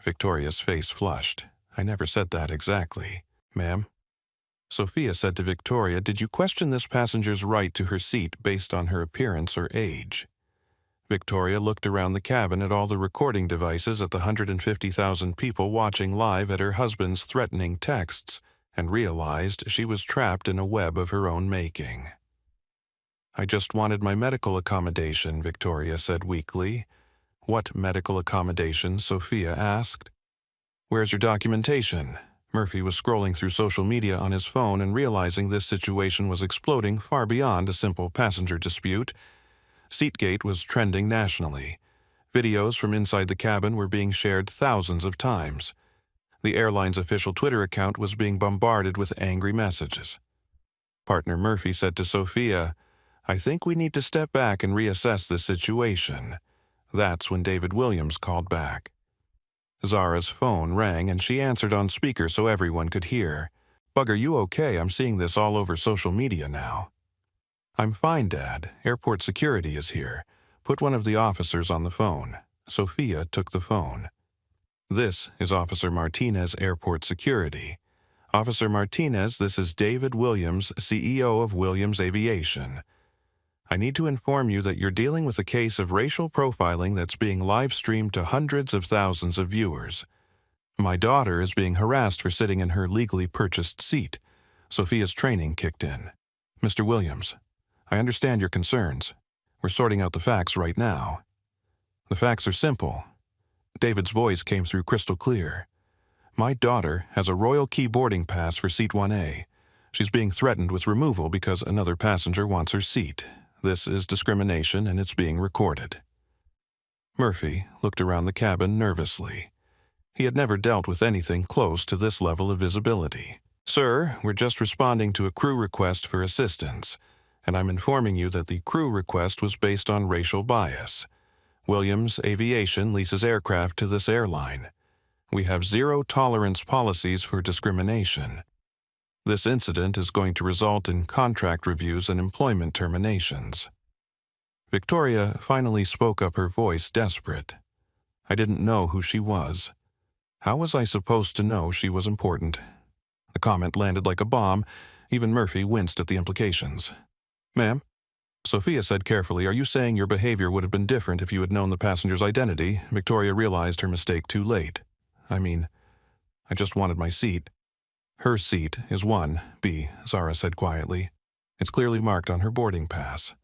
Victoria's face flushed. I never said that exactly. Ma'am? Sophia said to Victoria, did you question this passenger's right to her seat based on her appearance or age? Victoria looked around the cabin at all the recording devices at the 150,000 people watching live at her husband's threatening texts and realized she was trapped in a web of her own making. I just wanted my medical accommodation, Victoria said weakly. What medical accommodation? Sophia asked. Where's your documentation? Murphy was scrolling through social media on his phone and realizing this situation was exploding far beyond a simple passenger dispute. Seatgate was trending nationally. Videos from inside the cabin were being shared thousands of times. The airline's official Twitter account was being bombarded with angry messages. Partner Murphy said to Sophia, I think we need to step back and reassess this situation. That's when David Williams called back. Zara's phone rang and she answered on speaker so everyone could hear. Bug, are you okay? I'm seeing this all over social media now. I'm fine, Dad. Airport security is here. Put one of the officers on the phone. Sophia took the phone. This is Officer Martinez, Airport Security. Officer Martinez, this is David Williams, CEO of Williams Aviation. I need to inform you that you're dealing with a case of racial profiling that's being live-streamed to hundreds of thousands of viewers. My daughter is being harassed for sitting in her legally purchased seat. Sophia's training kicked in. Mr. Williams, I understand your concerns. We're sorting out the facts right now. The facts are simple. David's voice came through crystal clear. My daughter has a royal key boarding pass for seat 1A. She's being threatened with removal because another passenger wants her seat. This is discrimination and it's being recorded. Murphy looked around the cabin nervously. He had never dealt with anything close to this level of visibility. Sir, we're just responding to a crew request for assistance, and I'm informing you that the crew request was based on racial bias. Williams Aviation leases aircraft to this airline. We have zero-tolerance policies for discrimination. This incident is going to result in contract reviews and employment terminations. Victoria finally spoke up, her voice desperate. I didn't know who she was. How was I supposed to know she was important? The comment landed like a bomb. Even Murphy winced at the implications. Ma'am? Sophia said carefully, are you saying your behavior would have been different if you had known the passenger's identity? Victoria realized her mistake too late. I just wanted my seat. Her seat is 1B, Zara said quietly. It's clearly marked on her boarding pass.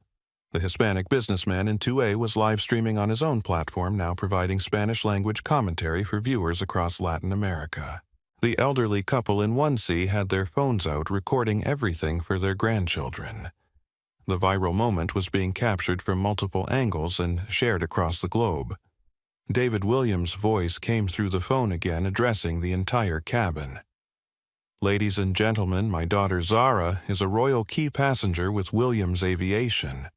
The Hispanic businessman in 2A was live streaming on his own platform, now providing Spanish-language commentary for viewers across Latin America. The elderly couple in 1C had their phones out recording everything for their grandchildren. The viral moment was being captured from multiple angles and shared across the globe. David Williams' voice came through the phone again, addressing the entire cabin. Ladies and gentlemen, my daughter Zara is a royal key passenger with Williams Aviation.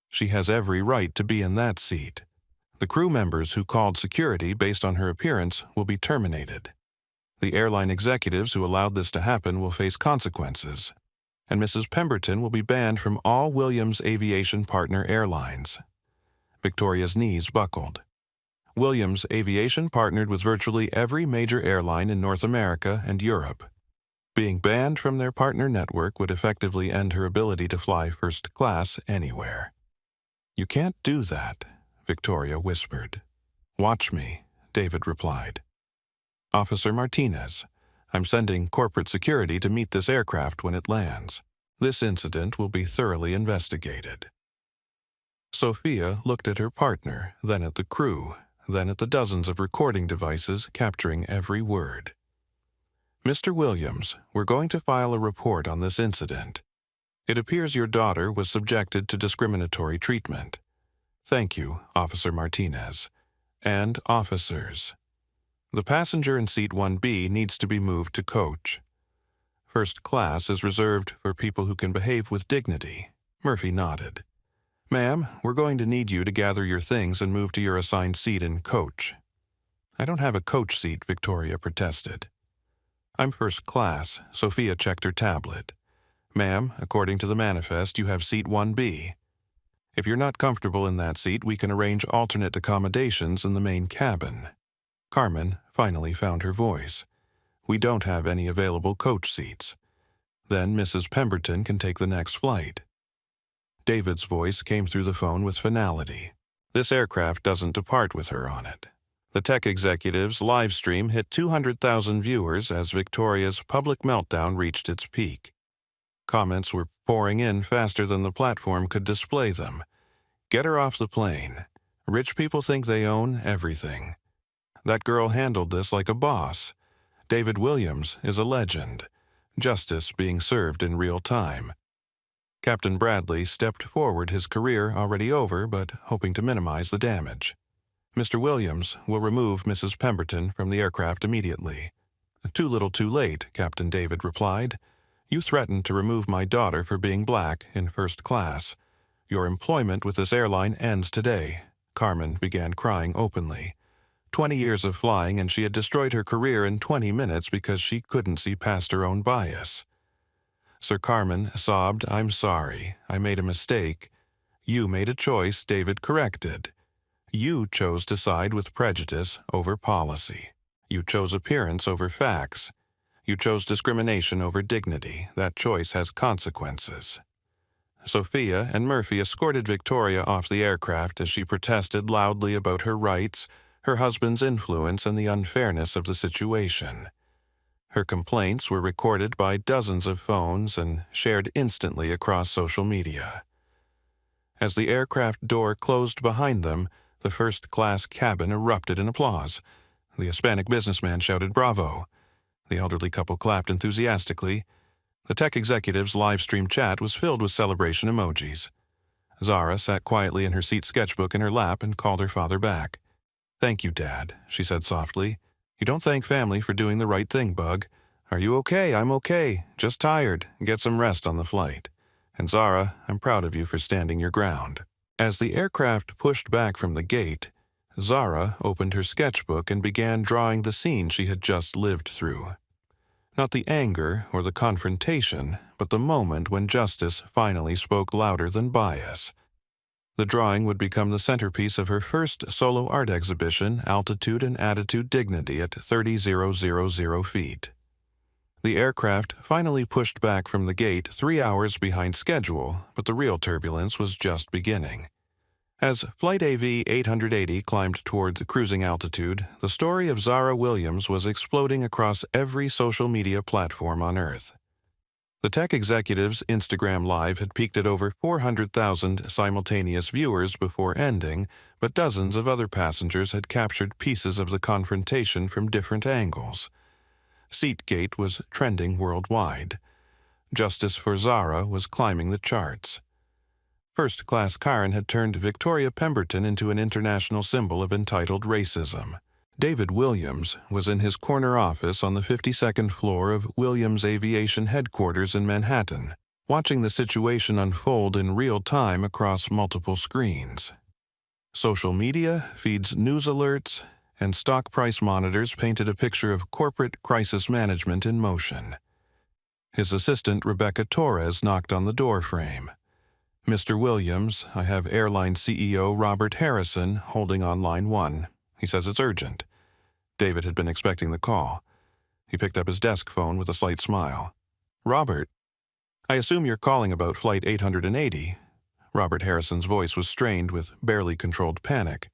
She has every right to be in that seat. The crew members who called security based on her appearance will be terminated. The airline executives who allowed this to happen will face consequences, and Mrs. Pemberton will be banned from all Williams Aviation partner airlines. Victoria's knees buckled. Williams Aviation partnered with virtually every major airline in North America and Europe. Being banned from their partner network would effectively end her ability to fly first class anywhere. "You can't do that," Victoria whispered. "Watch me," David replied. "Officer Martinez, I'm sending corporate security to meet this aircraft when it lands. This incident will be thoroughly investigated." Sophia looked at her partner, then at the crew, then at the dozens of recording devices capturing every word. "Mr. Williams, we're going to file a report on this incident. It appears your daughter was subjected to discriminatory treatment. Thank you, Officer Martinez. And officers. The passenger in seat 1B needs to be moved to coach. First class is reserved for people who can behave with dignity." Murphy nodded. "Ma'am, we're going to need you to gather your things and move to your assigned seat in coach." "I don't have a coach seat," Victoria protested. "I'm first class," Sophia checked her tablet. "Ma'am, according to the manifest, you have seat 1B. If you're not comfortable in that seat, we can arrange alternate accommodations in the main cabin." Carmen finally found her voice. "We don't have any available coach seats. Then Mrs. Pemberton can take the next flight." David's voice came through the phone with finality. "This aircraft doesn't depart with her on it." The tech executive's live stream hit 200,000 viewers as Victoria's public meltdown reached its peak. Comments were pouring in faster than the platform could display them. "Get her off the plane. Rich people think they own everything. That girl handled this like a boss. David Williams is a legend. Justice being served in real time." Captain Bradley stepped forward, his career already over, but hoping to minimize the damage. "Mr. Williams will remove Mrs. Pemberton from the aircraft immediately." "Too little too late," Captain David replied. "You threatened to remove my daughter for being black in first class. Your employment with this airline ends today." Carmen began crying openly. 20 years of flying, and she had destroyed her career in 20 minutes because she couldn't see past her own bias. Sir Carmen sobbed, "I'm sorry. I made a mistake." "You made a choice," David corrected. "You chose to side with prejudice over policy. You chose appearance over facts. You chose discrimination over dignity. That choice has consequences." Sophia and Murphy escorted Victoria off the aircraft as she protested loudly about her rights, her husband's influence, and the unfairness of the situation. Her complaints were recorded by dozens of phones and shared instantly across social media. As the aircraft door closed behind them, the first-class cabin erupted in applause. The Hispanic businessman shouted "Bravo!" The elderly couple clapped enthusiastically. The tech executive's live-stream chat was filled with celebration emojis. Zara sat quietly in her seat, sketchbook in her lap, and called her father back. "Thank you, Dad," she said softly. "You don't thank family for doing the right thing, Bug. Are you okay? I'm okay. Just tired. Get some rest on the flight. And Zara, I'm proud of you for standing your ground." As the aircraft pushed back from the gate, Zara opened her sketchbook and began drawing the scene she had just lived through. Not the anger or the confrontation, but the moment when justice finally spoke louder than bias. The drawing would become the centerpiece of her first solo art exhibition, Altitude and Attitude Dignity, at 30,000 feet. The aircraft finally pushed back from the gate 3 hours behind schedule, but the real turbulence was just beginning. As Flight AV 880 climbed toward the cruising altitude, the story of Zara Williams was exploding across every social media platform on Earth. The tech executive's Instagram Live had peaked at over 400,000 simultaneous viewers before ending, but dozens of other passengers had captured pieces of the confrontation from different angles. Seatgate was trending worldwide. Justice for Zara was climbing the charts. First-class Karen had turned Victoria Pemberton into an international symbol of entitled racism. David Williams was in his corner office on the 52nd floor of Williams Aviation Headquarters in Manhattan, watching the situation unfold in real time across multiple screens. Social media, feeds, news alerts, and stock price monitors painted a picture of corporate crisis management in motion. His assistant, Rebecca Torres, knocked on the doorframe. "Mr. Williams, I have airline CEO Robert Harrison holding on line 1. He says it's urgent." David had been expecting the call. He picked up his desk phone with a slight smile. "Robert, I assume you're calling about Flight 880. Robert Harrison's voice was strained with barely controlled panic.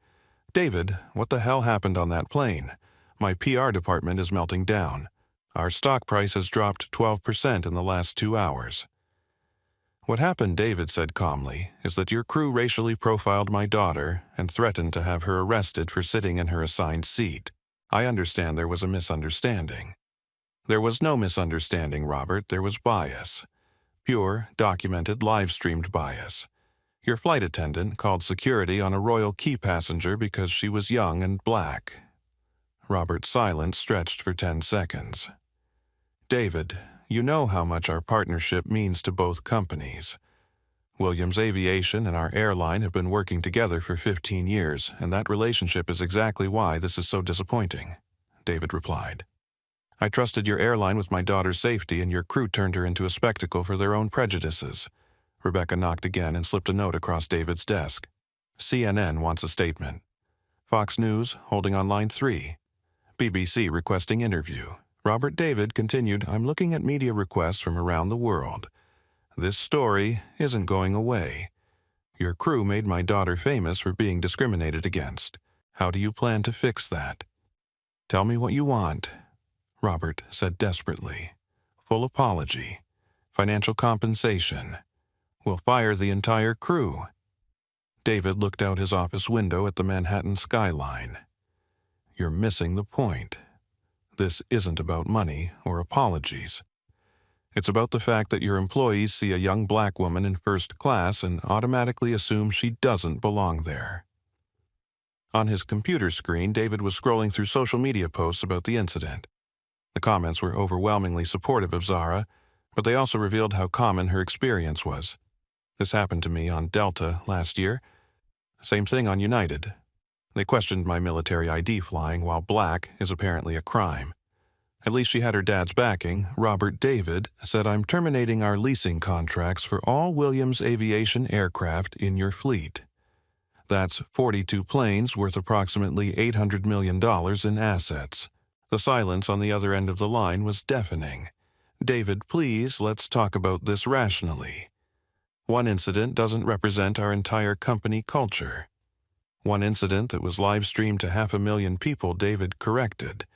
"David, what the hell happened on that plane? My PR department is melting down. Our stock price has dropped 12% in the last 2 hours." "What happened," David said calmly, "is that your crew racially profiled my daughter and threatened to have her arrested for sitting in her assigned seat. I understand there was a misunderstanding." "There was no misunderstanding, Robert. There was bias. Pure, documented, live-streamed bias. Your flight attendant called security on a Royal Key passenger because she was young and black." Robert's silence stretched for 10 seconds. "David, you know how much our partnership means to both companies. Williams Aviation and our airline have been working together for 15 years, and that relationship is exactly why this is so disappointing," David replied. "I trusted your airline with my daughter's safety, and your crew turned her into a spectacle for their own prejudices." Rebecca knocked again and slipped a note across David's desk. "CNN wants a statement. Fox News holding on line 3. BBC requesting interview." Robert David continued, "I'm looking at media requests from around the world. This story isn't going away. Your crew made my daughter famous for being discriminated against. How do you plan to fix that?" "Tell me what you want," Robert said desperately. "Full apology. Financial compensation. We'll fire the entire crew." David looked out his office window at the Manhattan skyline. "You're missing the point. This isn't about money or apologies. It's about the fact that your employees see a young black woman in first class and automatically assume she doesn't belong there." On his computer screen, David was scrolling through social media posts about the incident. The comments were overwhelmingly supportive of Zara, but they also revealed how common her experience was. "This happened to me on Delta last year. Same thing on United. They questioned my military ID flying while black is apparently a crime. At least she had her dad's backing. Robert David said, I'm terminating our leasing contracts for all Williams Aviation aircraft in your fleet. That's 42 planes worth approximately $800 million in assets." The silence on the other end of the line was deafening. "David, please, let's talk about this rationally. One incident doesn't represent our entire company culture. One incident that was live-streamed to 500,000 people, David corrected.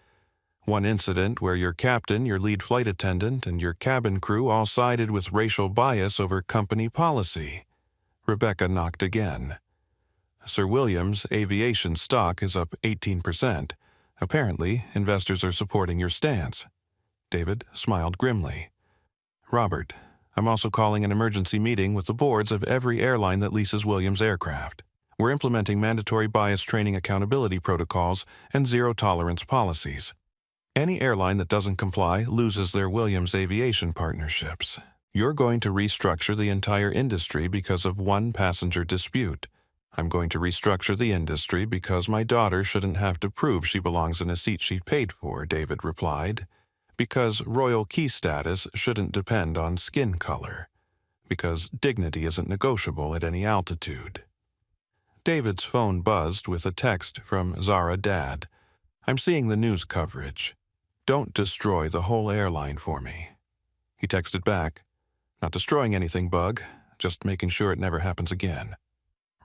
One incident where your captain, your lead flight attendant, and your cabin crew all sided with racial bias over company policy." Rebecca knocked again. "Sir Williams Aviation stock is up 18%. Apparently, investors are supporting your stance." David smiled grimly. "Robert, I'm also calling an emergency meeting with the boards of every airline that leases Williams aircraft. We're implementing mandatory bias training accountability protocols and zero-tolerance policies. Any airline that doesn't comply loses their Williams Aviation partnerships. You're going to restructure the entire industry because of one passenger dispute. I'm going to restructure the industry because my daughter shouldn't have to prove she belongs in a seat she paid for," David replied. "Because Royal Key status shouldn't depend on skin color. Because dignity isn't negotiable at any altitude." David's phone buzzed with a text from Zara Dad. "I'm seeing the news coverage. Don't destroy the whole airline for me." He texted back, "Not destroying anything, Bug. Just making sure it never happens again."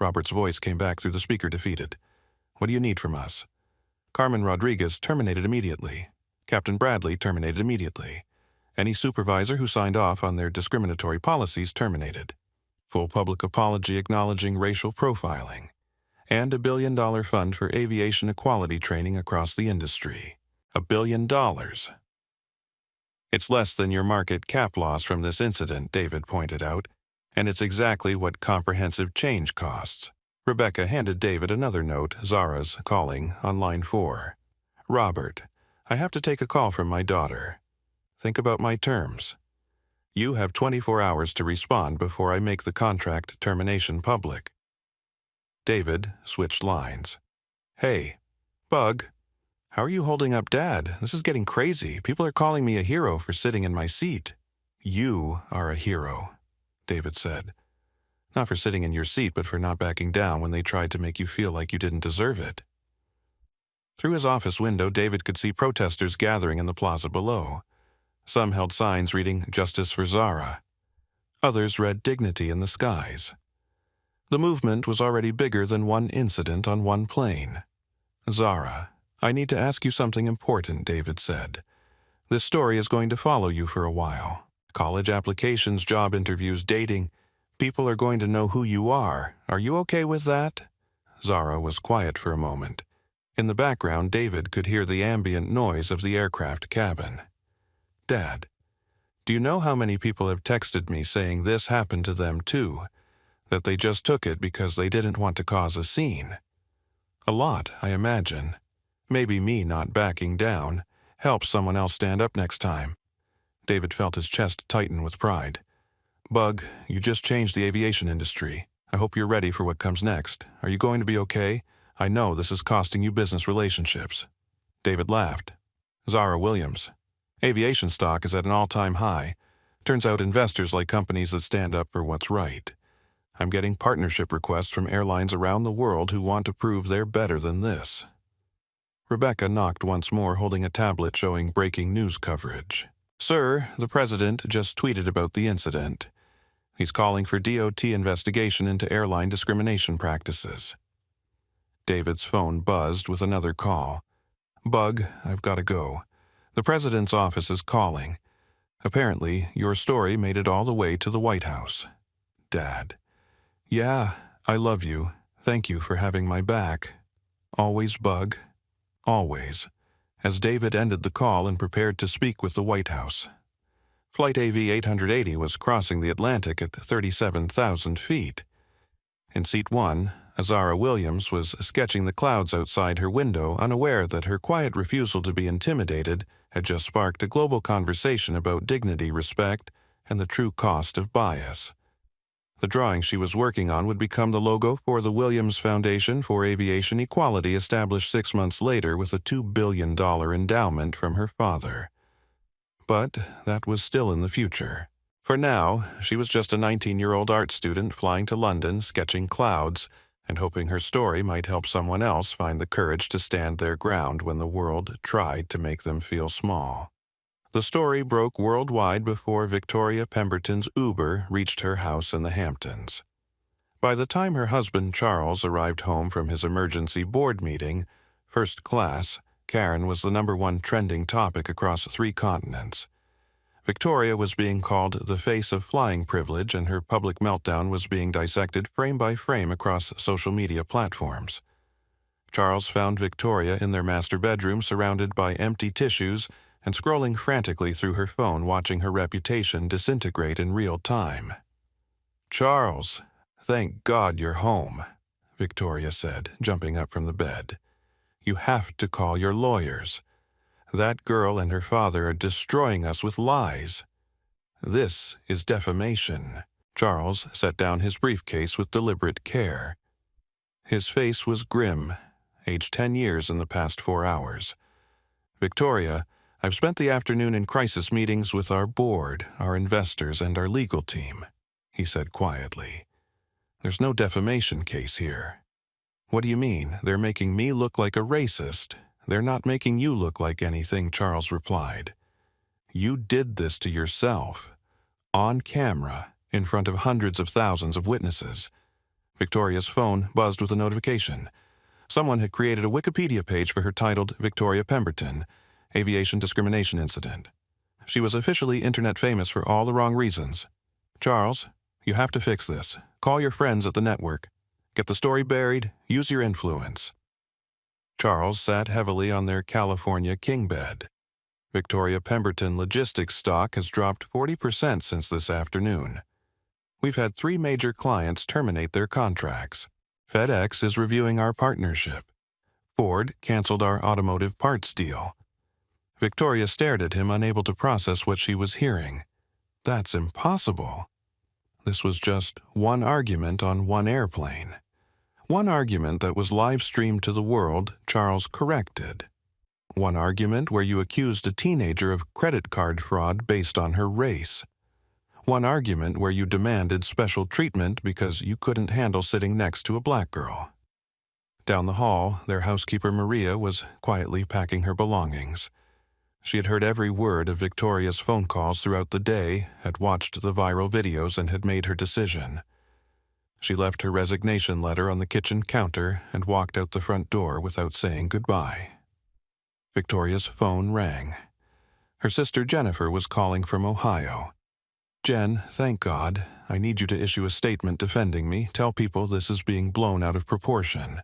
Robert's voice came back through the speaker, defeated. "What do you need from us?" "Carmen Rodriguez terminated immediately. Captain Bradley terminated immediately. Any supervisor who signed off on their discriminatory policies terminated. Full public apology acknowledging racial profiling. And $1 billion fund for aviation equality training across the industry. $1 billion. It's less than your market cap loss from this incident," David pointed out, "and it's exactly what comprehensive change costs." Rebecca handed David another note, Zara's calling, on line 4. "Robert, I have to take a call from my daughter. Think about my terms. You have 24 hours to respond before I make the contract termination public." David switched lines. "Hey, Bug, how are you holding up Dad? This is getting crazy. People are calling me a hero for sitting in my seat." "You are a hero," David said. "Not for sitting in your seat, but for not backing down when they tried to make you feel like you didn't deserve it." Through his office window, David could see protesters gathering in the plaza below. Some held signs reading, "Justice for Zara." Others read, "Dignity in the skies." The movement was already bigger than one incident on one plane. "Zara, I need to ask you something important," David said. "This story is going to follow you for a while. College applications, job interviews, dating. People are going to know who you are. Are you okay with that?" Zara was quiet for a moment. In the background, David could hear the ambient noise of the aircraft cabin. "Dad, do you know how many people have texted me saying this happened to them too? That they just took it because they didn't want to cause a scene? A lot, I imagine. Maybe me not backing down helps someone else stand up next time." David felt his chest tighten with pride. "Bug, you just changed the aviation industry. I hope you're ready for what comes next. Are you going to be okay? I know this is costing you business relationships." David laughed. "Zara Williams. Aviation stock is at an all-time high. Turns out investors like companies that stand up for what's right. I'm getting partnership requests from airlines around the world who want to prove they're better than this." Rebecca knocked once more, holding a tablet showing breaking news coverage. "Sir, the president just tweeted about the incident. He's calling for DOT investigation into airline discrimination practices." David's phone buzzed with another call. "Bug, I've got to go. The president's office is calling. Apparently, your story made it all the way to the White House." "Dad." "Yeah, I love you. Thank you for having my back. Always, Bug. Always," as David ended the call and prepared to speak with the White House. Flight AV 880 was crossing the Atlantic at 37,000 feet. In Seat 1, Zara Williams was sketching the clouds outside her window, unaware that her quiet refusal to be intimidated had just sparked a global conversation about dignity, respect, and the true cost of bias. The drawing she was working on would become the logo for the Williams Foundation for Aviation Equality, established 6 months later with a $2 billion endowment from her father. But that was still in the future. For now, she was just a 19-year-old art student flying to London, sketching clouds, and hoping her story might help someone else find the courage to stand their ground when the world tried to make them feel small. The story broke worldwide before Victoria Pemberton's Uber reached her house in the Hamptons. By the time her husband Charles arrived home from his emergency board meeting, first class, Karen was the #1 trending topic across 3 continents. Victoria was being called the face of flying privilege, and her public meltdown was being dissected frame by frame across social media platforms. Charles found Victoria in their master bedroom, surrounded by empty tissues and scrolling frantically through her phone, watching her reputation disintegrate in real time. "Charles, thank God you're home," Victoria said, jumping up from the bed. "You have to call your lawyers. That girl and her father are destroying us with lies. This is defamation." Charles set down his briefcase with deliberate care. His face was grim, aged 10 years in the past 4 hours. "Victoria, I've spent the afternoon in crisis meetings with our board, our investors, and our legal team," he said quietly. "There's no defamation case here." "What do you mean? They're making me look like a racist." "They're not making you look like anything," Charles replied. "You did this to yourself. On camera, in front of hundreds of thousands of witnesses." Victoria's phone buzzed with a notification. Someone had created a Wikipedia page for her titled Victoria Pemberton, Aviation Discrimination Incident. She was officially internet famous for all the wrong reasons. "Charles, you have to fix this. Call your friends at the network. Get the story buried. Use your influence." Charles sat heavily on their California king bed. Victoria Pemberton Logistics stock has dropped 40% since this afternoon. "We've had 3 major clients terminate their contracts. FedEx is reviewing our partnership. Ford canceled our automotive parts deal." Victoria stared at him, unable to process what she was hearing. That's impossible. This was just one argument on one airplane. One argument that was live-streamed to the world, Charles corrected. One argument where you accused a teenager of credit card fraud based on her race. One argument where you demanded special treatment because you couldn't handle sitting next to a black girl. Down the hall, their housekeeper Maria was quietly packing her belongings. She had heard every word of Victoria's phone calls throughout the day, had watched the viral videos, and had made her decision. She left her resignation letter on the kitchen counter and walked out the front door without saying goodbye. Victoria's phone rang. Her sister Jennifer was calling from Ohio. "Jen, thank God. I need you to issue a statement defending me. Tell people this is being blown out of proportion."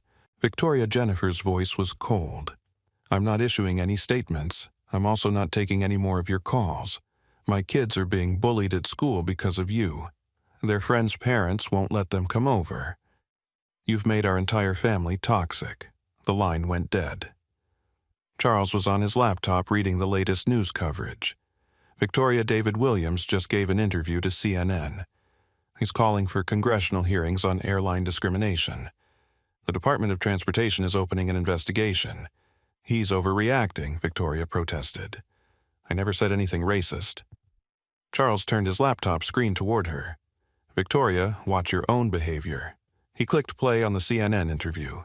Jennifer's voice was cold. "I'm not issuing any statements. I'm also not taking any more of your calls. My kids are being bullied at school because of you. Their friends' parents won't let them come over. You've made our entire family toxic." The line went dead. Charles was on his laptop reading the latest news coverage. David Williams just gave an interview to CNN. He's calling for congressional hearings on airline discrimination. The Department of Transportation is opening an investigation. "He's overreacting," Victoria protested. "I never said anything racist." Charles turned his laptop screen toward her. "Victoria, watch your own behavior." He clicked play on the CNN interview.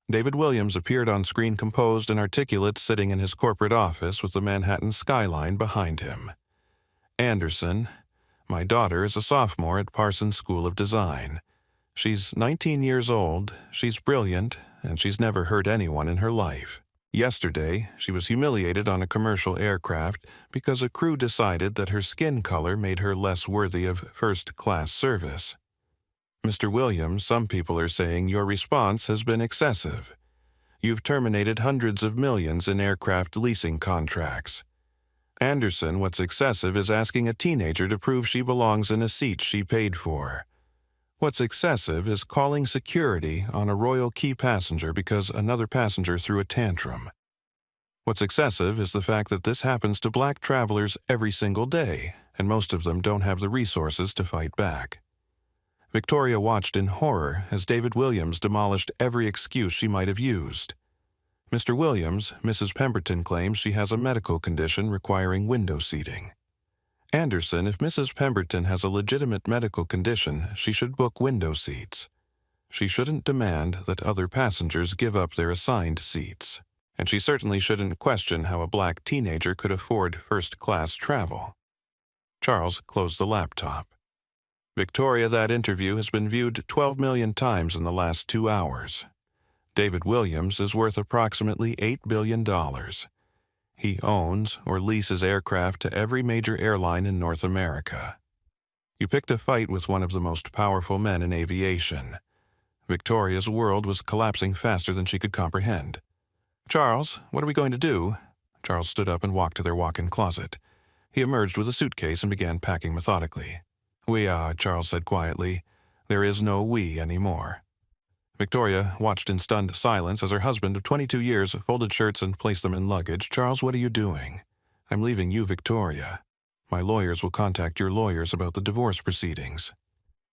David Williams appeared on screen composed and articulate, sitting in his corporate office with the Manhattan skyline behind him. "Anderson, my daughter is a sophomore at Parsons School of Design. She's 19 years old, she's brilliant, and she's never hurt anyone in her life. Yesterday, she was humiliated on a commercial aircraft because a crew decided that her skin color made her less worthy of first-class service. Mr. Williams, some people are saying your response has been excessive. You've terminated hundreds of millions in aircraft leasing contracts. Anderson, what's excessive is asking a teenager to prove she belongs in a seat she paid for. What's excessive is calling security on a Royal Key passenger because another passenger threw a tantrum. What's excessive is the fact that this happens to black travelers every single day, and most of them don't have the resources to fight back." Victoria watched in horror as David Williams demolished every excuse she might have used. "Mr. Williams, Mrs. Pemberton claims she has a medical condition requiring window seating. Anderson, if Mrs. Pemberton has a legitimate medical condition, she should book window seats. She shouldn't demand that other passengers give up their assigned seats. And she certainly shouldn't question how a black teenager could afford first-class travel." Charles closed the laptop. "Victoria, that interview has been viewed 12 million times in the last 2 hours. David Williams is worth approximately $8 billion. He owns or leases aircraft to every major airline in North America. You picked a fight with one of the most powerful men in aviation." Victoria's world was collapsing faster than she could comprehend. "Charles, what are we going to do?" Charles stood up and walked to their walk-in closet. He emerged with a suitcase and began packing methodically. Charles said quietly. "There is no we anymore." Victoria watched in stunned silence as her husband of 22 years folded shirts and placed them in luggage. "Charles, what are you doing?" "I'm leaving you, Victoria. My lawyers will contact your lawyers about the divorce proceedings."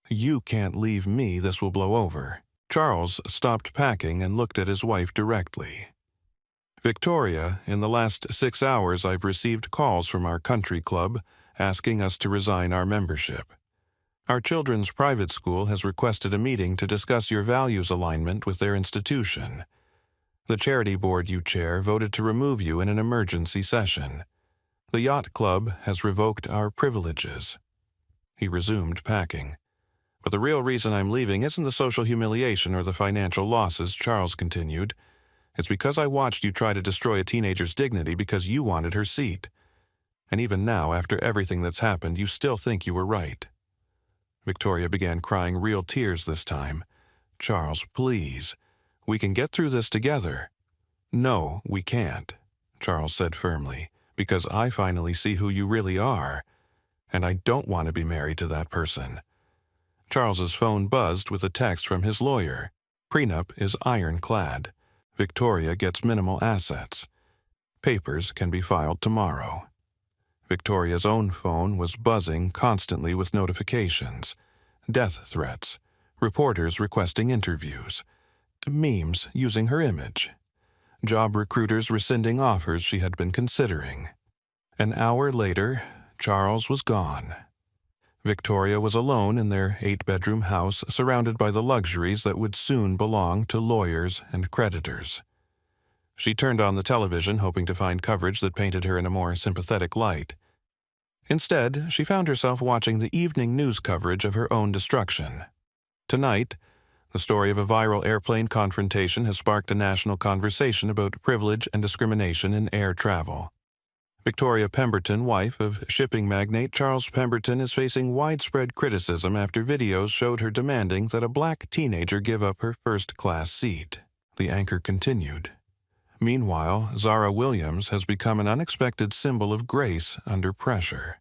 "You can't leave me. This will blow over." Charles stopped packing and looked at his wife directly. "Victoria, in the last 6 hours I've received calls from our country club asking us to resign our membership. Our children's private school has requested a meeting to discuss your values alignment with their institution. The charity board you chair voted to remove you in an emergency session. The yacht club has revoked our privileges." He resumed packing. "But the real reason I'm leaving isn't the social humiliation or the financial losses," Charles continued. "It's because I watched you try to destroy a teenager's dignity because you wanted her seat. And even now, after everything that's happened, you still think you were right." Victoria began crying real tears this time. "Charles, please. We can get through this together." "No, we can't," Charles said firmly, "because I finally see who you really are, and I don't want to be married to that person." Charles's phone buzzed with a text from his lawyer. "Prenup is ironclad. Victoria gets minimal assets. Papers can be filed tomorrow." Victoria's own phone was buzzing constantly with notifications, death threats, reporters requesting interviews, memes using her image, job recruiters rescinding offers she had been considering. An hour later, Charles was gone. Victoria was alone in their 8-bedroom house, surrounded by the luxuries that would soon belong to lawyers and creditors. She turned on the television, hoping to find coverage that painted her in a more sympathetic light. Instead, she found herself watching the evening news coverage of her own destruction. Tonight, the story of a viral airplane confrontation has sparked a national conversation about privilege and discrimination in air travel. Victoria Pemberton, wife of shipping magnate Charles Pemberton, is facing widespread criticism after videos showed her demanding that a black teenager give up her first-class seat. The anchor continued. Meanwhile, Zara Williams has become an unexpected symbol of grace under pressure.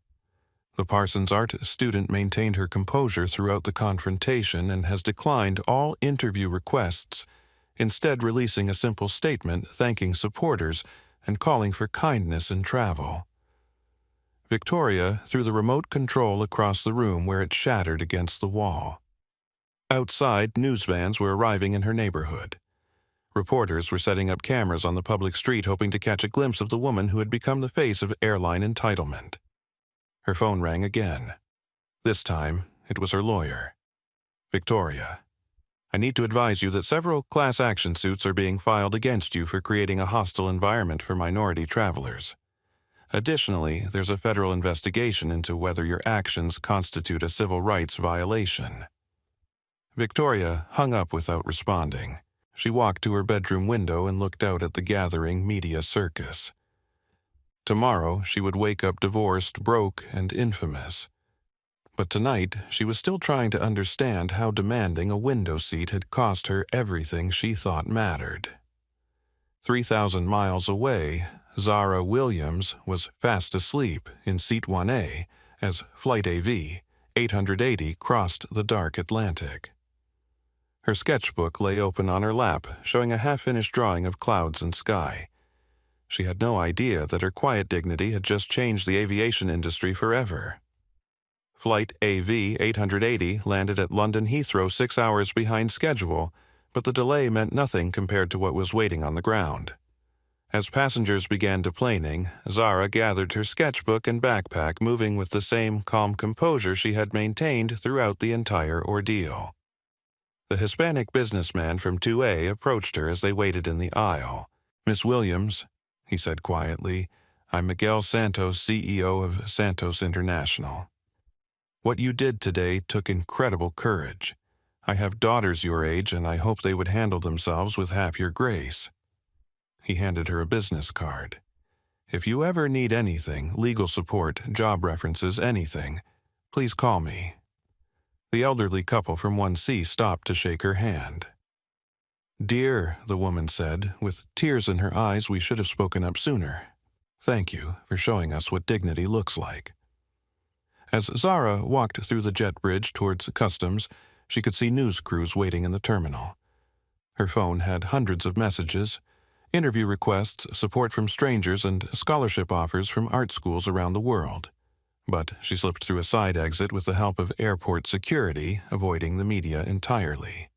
The Parsons art student maintained her composure throughout the confrontation and has declined all interview requests, instead releasing a simple statement thanking supporters and calling for kindness in travel. Victoria threw the remote control across the room where it shattered against the wall. Outside, news vans were arriving in her neighborhood. Reporters were setting up cameras on the public street hoping to catch a glimpse of the woman who had become the face of airline entitlement. Her phone rang again. This time, it was her lawyer. Victoria, I need to advise you that several class action suits are being filed against you for creating a hostile environment for minority travelers. Additionally, there's a federal investigation into whether your actions constitute a civil rights violation. Victoria hung up without responding. She walked to her bedroom window and looked out at the gathering media circus. Tomorrow, she would wake up divorced, broke, and infamous. But tonight, she was still trying to understand how demanding a window seat had cost her everything she thought mattered. 3,000 miles away, Zara Williams was fast asleep in Seat 1A as Flight AV 880 crossed the dark Atlantic. Her sketchbook lay open on her lap, showing a half-finished drawing of clouds and sky. She had no idea that her quiet dignity had just changed the aviation industry forever. Flight AV 880 landed at London Heathrow 6 hours behind schedule, but the delay meant nothing compared to what was waiting on the ground. As passengers began deplaning, Zara gathered her sketchbook and backpack, moving with the same calm composure she had maintained throughout the entire ordeal. The Hispanic businessman from 2A approached her as they waited in the aisle. "Miss Williams," he said quietly, "I'm Miguel Santos, CEO of Santos International. What you did today took incredible courage. I have daughters your age, and I hope they would handle themselves with half your grace." He handed her a business card. "If you ever need anything, legal support, job references, anything, please call me." The elderly couple from 1C stopped to shake her hand. "Dear," the woman said, with tears in her eyes, "we should have spoken up sooner. Thank you for showing us what dignity looks like." As Zara walked through the jet bridge towards customs, she could see news crews waiting in the terminal. Her phone had hundreds of messages, interview requests, support from strangers, and scholarship offers from art schools around the world. But she slipped through a side exit with the help of airport security, avoiding the media entirely.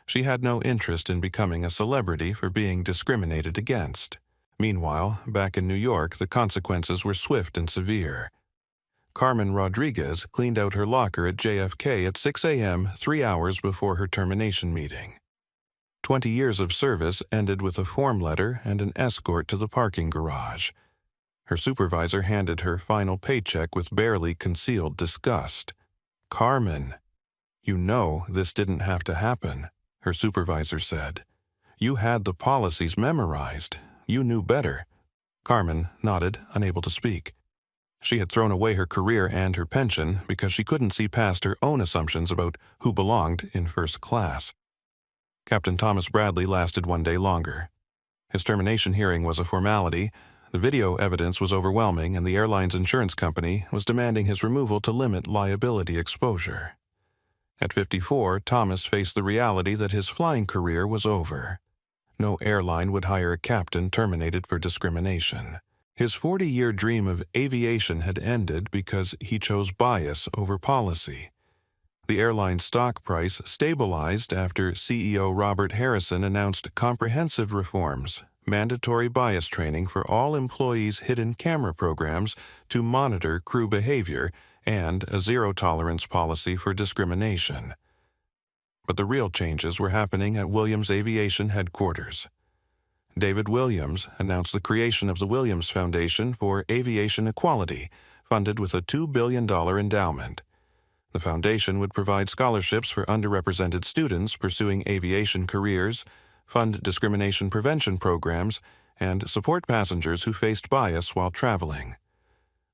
She had no interest in becoming a celebrity for being discriminated against. Meanwhile, back in New York, the consequences were swift and severe. Carmen Rodriguez cleaned out her locker at JFK at 6 a.m., 3 hours before her termination meeting. 20 years of service ended with a form letter and an escort to the parking garage. Her supervisor handed her final paycheck with barely concealed disgust. "Carmen, you know this didn't have to happen," her supervisor said. "You had the policies memorized. You knew better." Carmen nodded, unable to speak. She had thrown away her career and her pension because she couldn't see past her own assumptions about who belonged in first class. Captain Thomas Bradley lasted 1 day longer. His termination hearing was a formality. The video evidence was overwhelming, and the airline's insurance company was demanding his removal to limit liability exposure. At 54, Thomas faced the reality that his flying career was over. No airline would hire a captain terminated for discrimination. His 40-year dream of aviation had ended because he chose bias over policy. The airline's stock price stabilized after CEO Robert Harrison announced comprehensive reforms, mandatory bias training for all employees' hidden camera programs to monitor crew behavior, and a zero-tolerance policy for discrimination. But the real changes were happening at Williams Aviation headquarters. David Williams announced the creation of the Williams Foundation for Aviation Equality, funded with a $2 billion endowment. The foundation would provide scholarships for underrepresented students pursuing aviation careers, fund discrimination prevention programs, and support passengers who faced bias while traveling.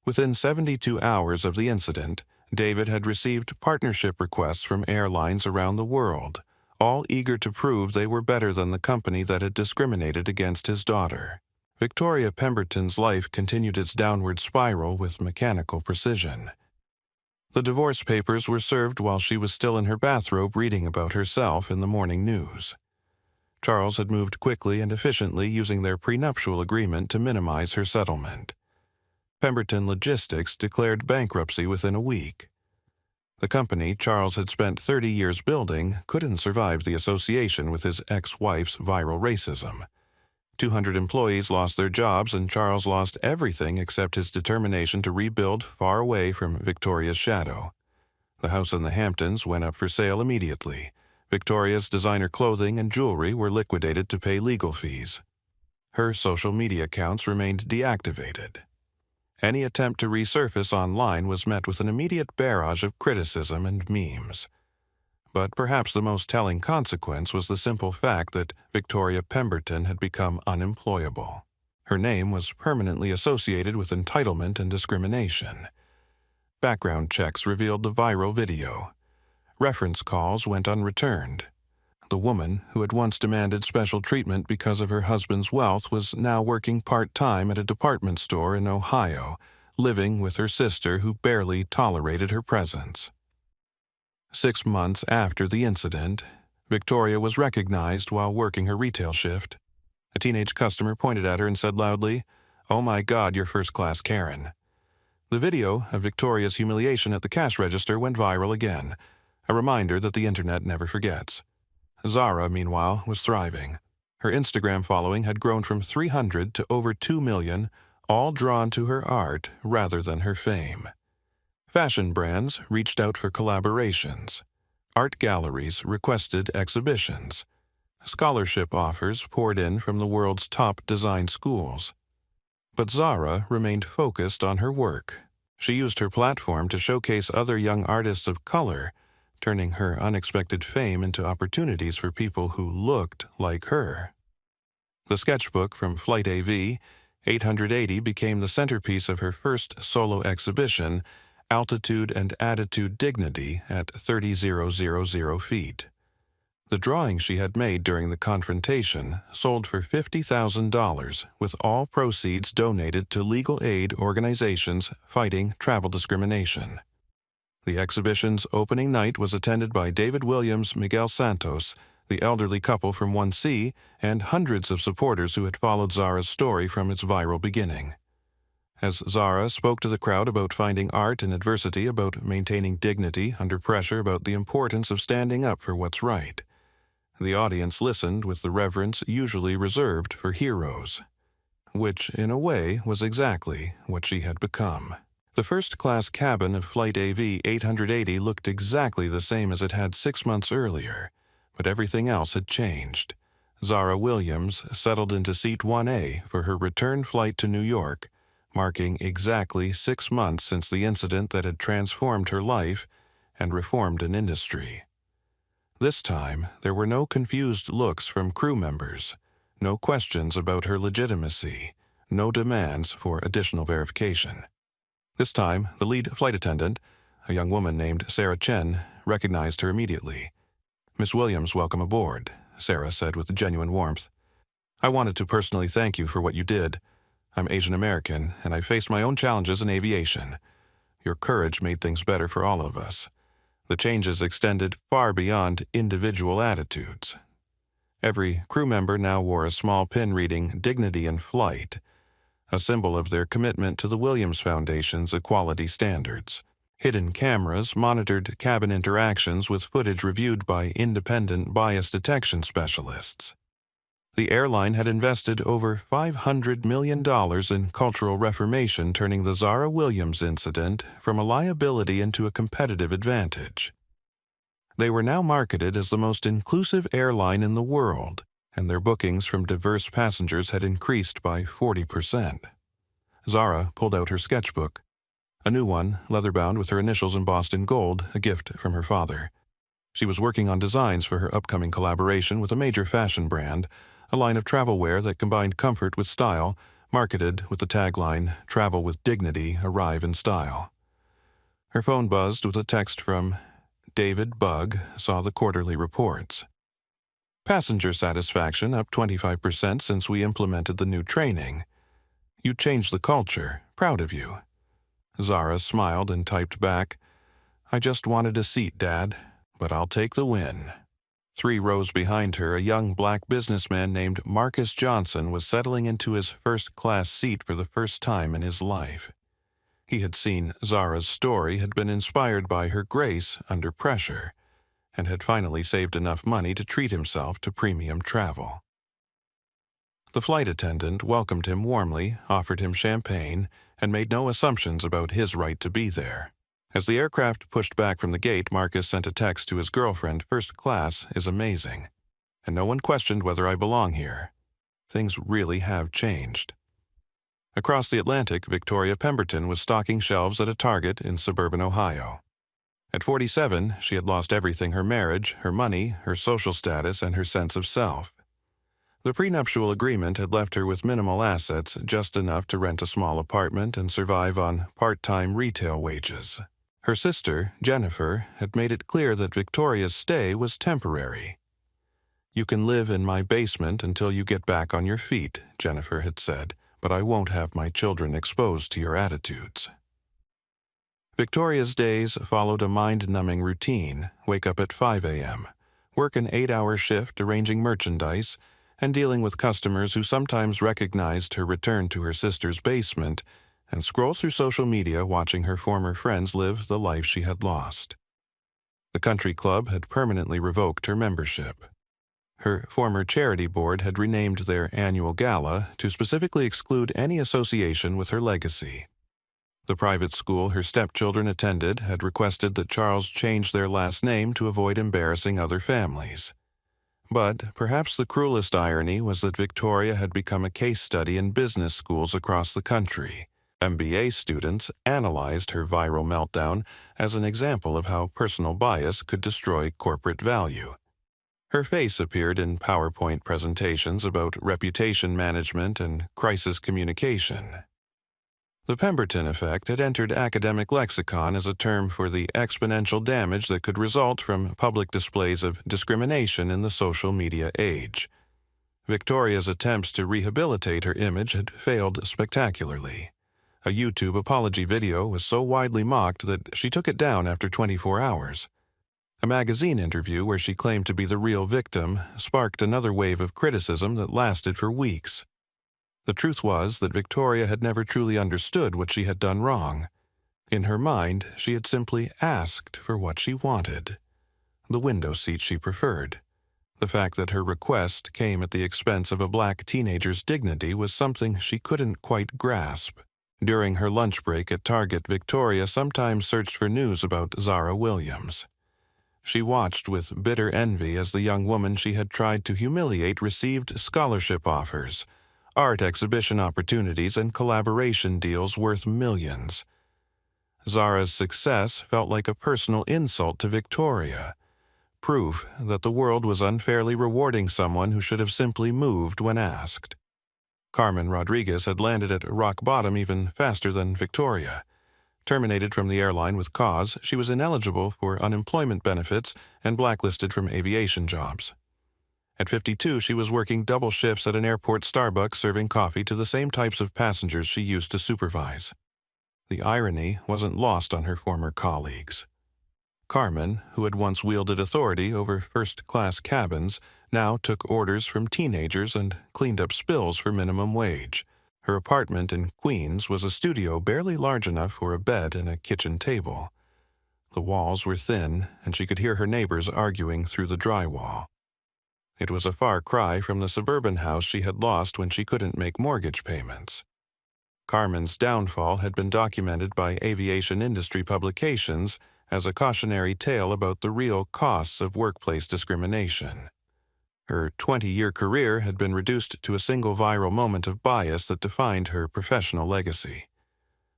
Within 72 hours of the incident, David had received partnership requests from airlines around the world, all eager to prove they were better than the company that had discriminated against his daughter. Victoria Pemberton's life continued its downward spiral with mechanical precision. The divorce papers were served while she was still in her bathrobe reading about herself in the morning news. Charles had moved quickly and efficiently using their prenuptial agreement to minimize her settlement. Pemberton Logistics declared bankruptcy within a week. The company Charles had spent 30 years building couldn't survive the association with his ex-wife's viral racism. 200 employees lost their jobs, and Charles lost everything except his determination to rebuild far away from Victoria's shadow. The house in the Hamptons went up for sale immediately. Victoria's designer clothing and jewelry were liquidated to pay legal fees. Her social media accounts remained deactivated. Any attempt to resurface online was met with an immediate barrage of criticism and memes. But perhaps the most telling consequence was the simple fact that Victoria Pemberton had become unemployable. Her name was permanently associated with entitlement and discrimination. Background checks revealed the viral video. Reference calls went unreturned. The woman, who had once demanded special treatment because of her husband's wealth, was now working part-time at a department store in Ohio, living with her sister who barely tolerated her presence. 6 months after the incident, Victoria was recognized while working her retail shift. A teenage customer pointed at her and said loudly, "Oh my God, you're first-class Karen." The video of Victoria's humiliation at the cash register went viral again, a reminder that the internet never forgets. Zara, meanwhile, was thriving. Her Instagram following had grown from 300 to over 2 million, all drawn to her art rather than her fame. Fashion brands reached out for collaborations. Art galleries requested exhibitions. Scholarship offers poured in from the world's top design schools. But Zara remained focused on her work. She used her platform to showcase other young artists of color, turning her unexpected fame into opportunities for people who looked like her. The sketchbook from Flight AV 880 became the centerpiece of her first solo exhibition, Altitude and Attitude Dignity, at 30,000 feet. The drawing she had made during the confrontation sold for $50,000, with all proceeds donated to legal aid organizations fighting travel discrimination. The exhibition's opening night was attended by David Williams, Miguel Santos, the elderly couple from 1C, and hundreds of supporters who had followed Zara's story from its viral beginning. As Zara spoke to the crowd about finding art in adversity, about maintaining dignity under pressure, about the importance of standing up for what's right, the audience listened with the reverence usually reserved for heroes, which, in a way, was exactly what she had become. The first-class cabin of Flight AV 880 looked exactly the same as it had 6 months earlier, but everything else had changed. Zara Williams settled into Seat 1A for her return flight to New York, marking exactly 6 months since the incident that had transformed her life and reformed an industry. This time, there were no confused looks from crew members, no questions about her legitimacy, no demands for additional verification. This time, the lead flight attendant, a young woman named Sarah Chen, recognized her immediately. "Miss Williams, welcome aboard," Sarah said with genuine warmth. "I wanted to personally thank you for what you did. I'm Asian American, and I faced my own challenges in aviation. Your courage made things better for all of us. The changes extended far beyond individual attitudes." Every crew member now wore a small pin reading "Dignity in Flight," a symbol of their commitment to the Williams Foundation's equality standards. Hidden cameras monitored cabin interactions with footage reviewed by independent bias detection specialists. The airline had invested over $500 million in cultural reformation, turning the Zara Williams incident from a liability into a competitive advantage. They were now marketed as the most inclusive airline in the world, and their bookings from diverse passengers had increased by 40%. Zara pulled out her sketchbook. A new one, leather-bound with her initials embossed in gold, a gift from her father. She was working on designs for her upcoming collaboration with a major fashion brand, a line of travel wear that combined comfort with style, marketed with the tagline, "Travel with dignity, arrive in style." Her phone buzzed with a text from David Bugg, saw the quarterly reports. Passenger satisfaction up 25% since we implemented the new training. You changed the culture, proud of you. Zara smiled and typed back, I just wanted a seat, Dad, but I'll take the win. 3 rows behind her, a young black businessman named Marcus Johnson was settling into his first-class seat for the first time in his life. He had seen Zara's story, had been inspired by her grace under pressure, and had finally saved enough money to treat himself to premium travel. The flight attendant welcomed him warmly, offered him champagne, and made no assumptions about his right to be there. As the aircraft pushed back from the gate, Marcus sent a text to his girlfriend, "First class is amazing, and no one questioned whether I belong here. Things really have changed." Across the Atlantic, Victoria Pemberton was stocking shelves at a Target in suburban Ohio. At 47, she had lost everything: her marriage, her money, her social status, and her sense of self. The prenuptial agreement had left her with minimal assets, just enough to rent a small apartment and survive on part-time retail wages. Her sister, Jennifer, had made it clear that Victoria's stay was temporary. "You can live in my basement until you get back on your feet," Jennifer had said, "but I won't have my children exposed to your attitudes." Victoria's days followed a mind-numbing routine: wake up at 5 a.m., work an 8-hour shift arranging merchandise, and dealing with customers who sometimes recognized her return to her sister's basement, and scroll through social media watching her former friends live the life she had lost. The country club had permanently revoked her membership. Her former charity board had renamed their annual gala to specifically exclude any association with her legacy. The private school her stepchildren attended had requested that Charles change their last name to avoid embarrassing other families. But perhaps the cruelest irony was that Victoria had become a case study in business schools across the country. MBA students analyzed her viral meltdown as an example of how personal bias could destroy corporate value. Her face appeared in PowerPoint presentations about reputation management and crisis communication. The Pemberton effect had entered academic lexicon as a term for the exponential damage that could result from public displays of discrimination in the social media age. Victoria's attempts to rehabilitate her image had failed spectacularly. A YouTube apology video was so widely mocked that she took it down after 24 hours. A magazine interview where she claimed to be the real victim sparked another wave of criticism that lasted for weeks. The truth was that Victoria had never truly understood what she had done wrong. In her mind, she had simply asked for what she wanted: the window seat she preferred. The fact that her request came at the expense of a black teenager's dignity was something she couldn't quite grasp. During her lunch break at Target, Victoria sometimes searched for news about Zara Williams. She watched with bitter envy as the young woman she had tried to humiliate received scholarship offers, art exhibition opportunities, and collaboration deals worth millions. Zara's success felt like a personal insult to Victoria, proof that the world was unfairly rewarding someone who should have simply moved when asked. Carmen Rodriguez had landed at rock bottom even faster than Victoria. Terminated from the airline with cause, she was ineligible for unemployment benefits and blacklisted from aviation jobs. At 52, she was working double shifts at an airport Starbucks serving coffee to the same types of passengers she used to supervise. The irony wasn't lost on her former colleagues. Carmen, who had once wielded authority over first-class cabins, now took orders from teenagers and cleaned up spills for minimum wage. Her apartment in Queens was a studio barely large enough for a bed and a kitchen table. The walls were thin, and she could hear her neighbors arguing through the drywall. It was a far cry from the suburban house she had lost when she couldn't make mortgage payments. Carmen's downfall had been documented by aviation industry publications as a cautionary tale about the real costs of workplace discrimination. Her 20-year career had been reduced to a single viral moment of bias that defined her professional legacy.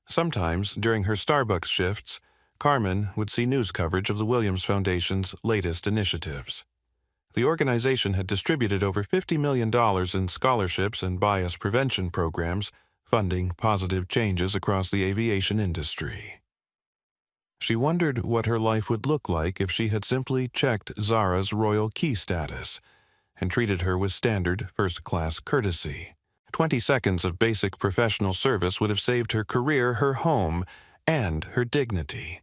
Sometimes, during her Starbucks shifts, Carmen would see news coverage of the Williams Foundation's latest initiatives. The organization had distributed over $50 million in scholarships and bias prevention programs, funding positive changes across the aviation industry. She wondered what her life would look like if she had simply checked Zara's royal key status and treated her with standard first-class courtesy. 20 seconds of basic professional service would have saved her career, her home, and her dignity.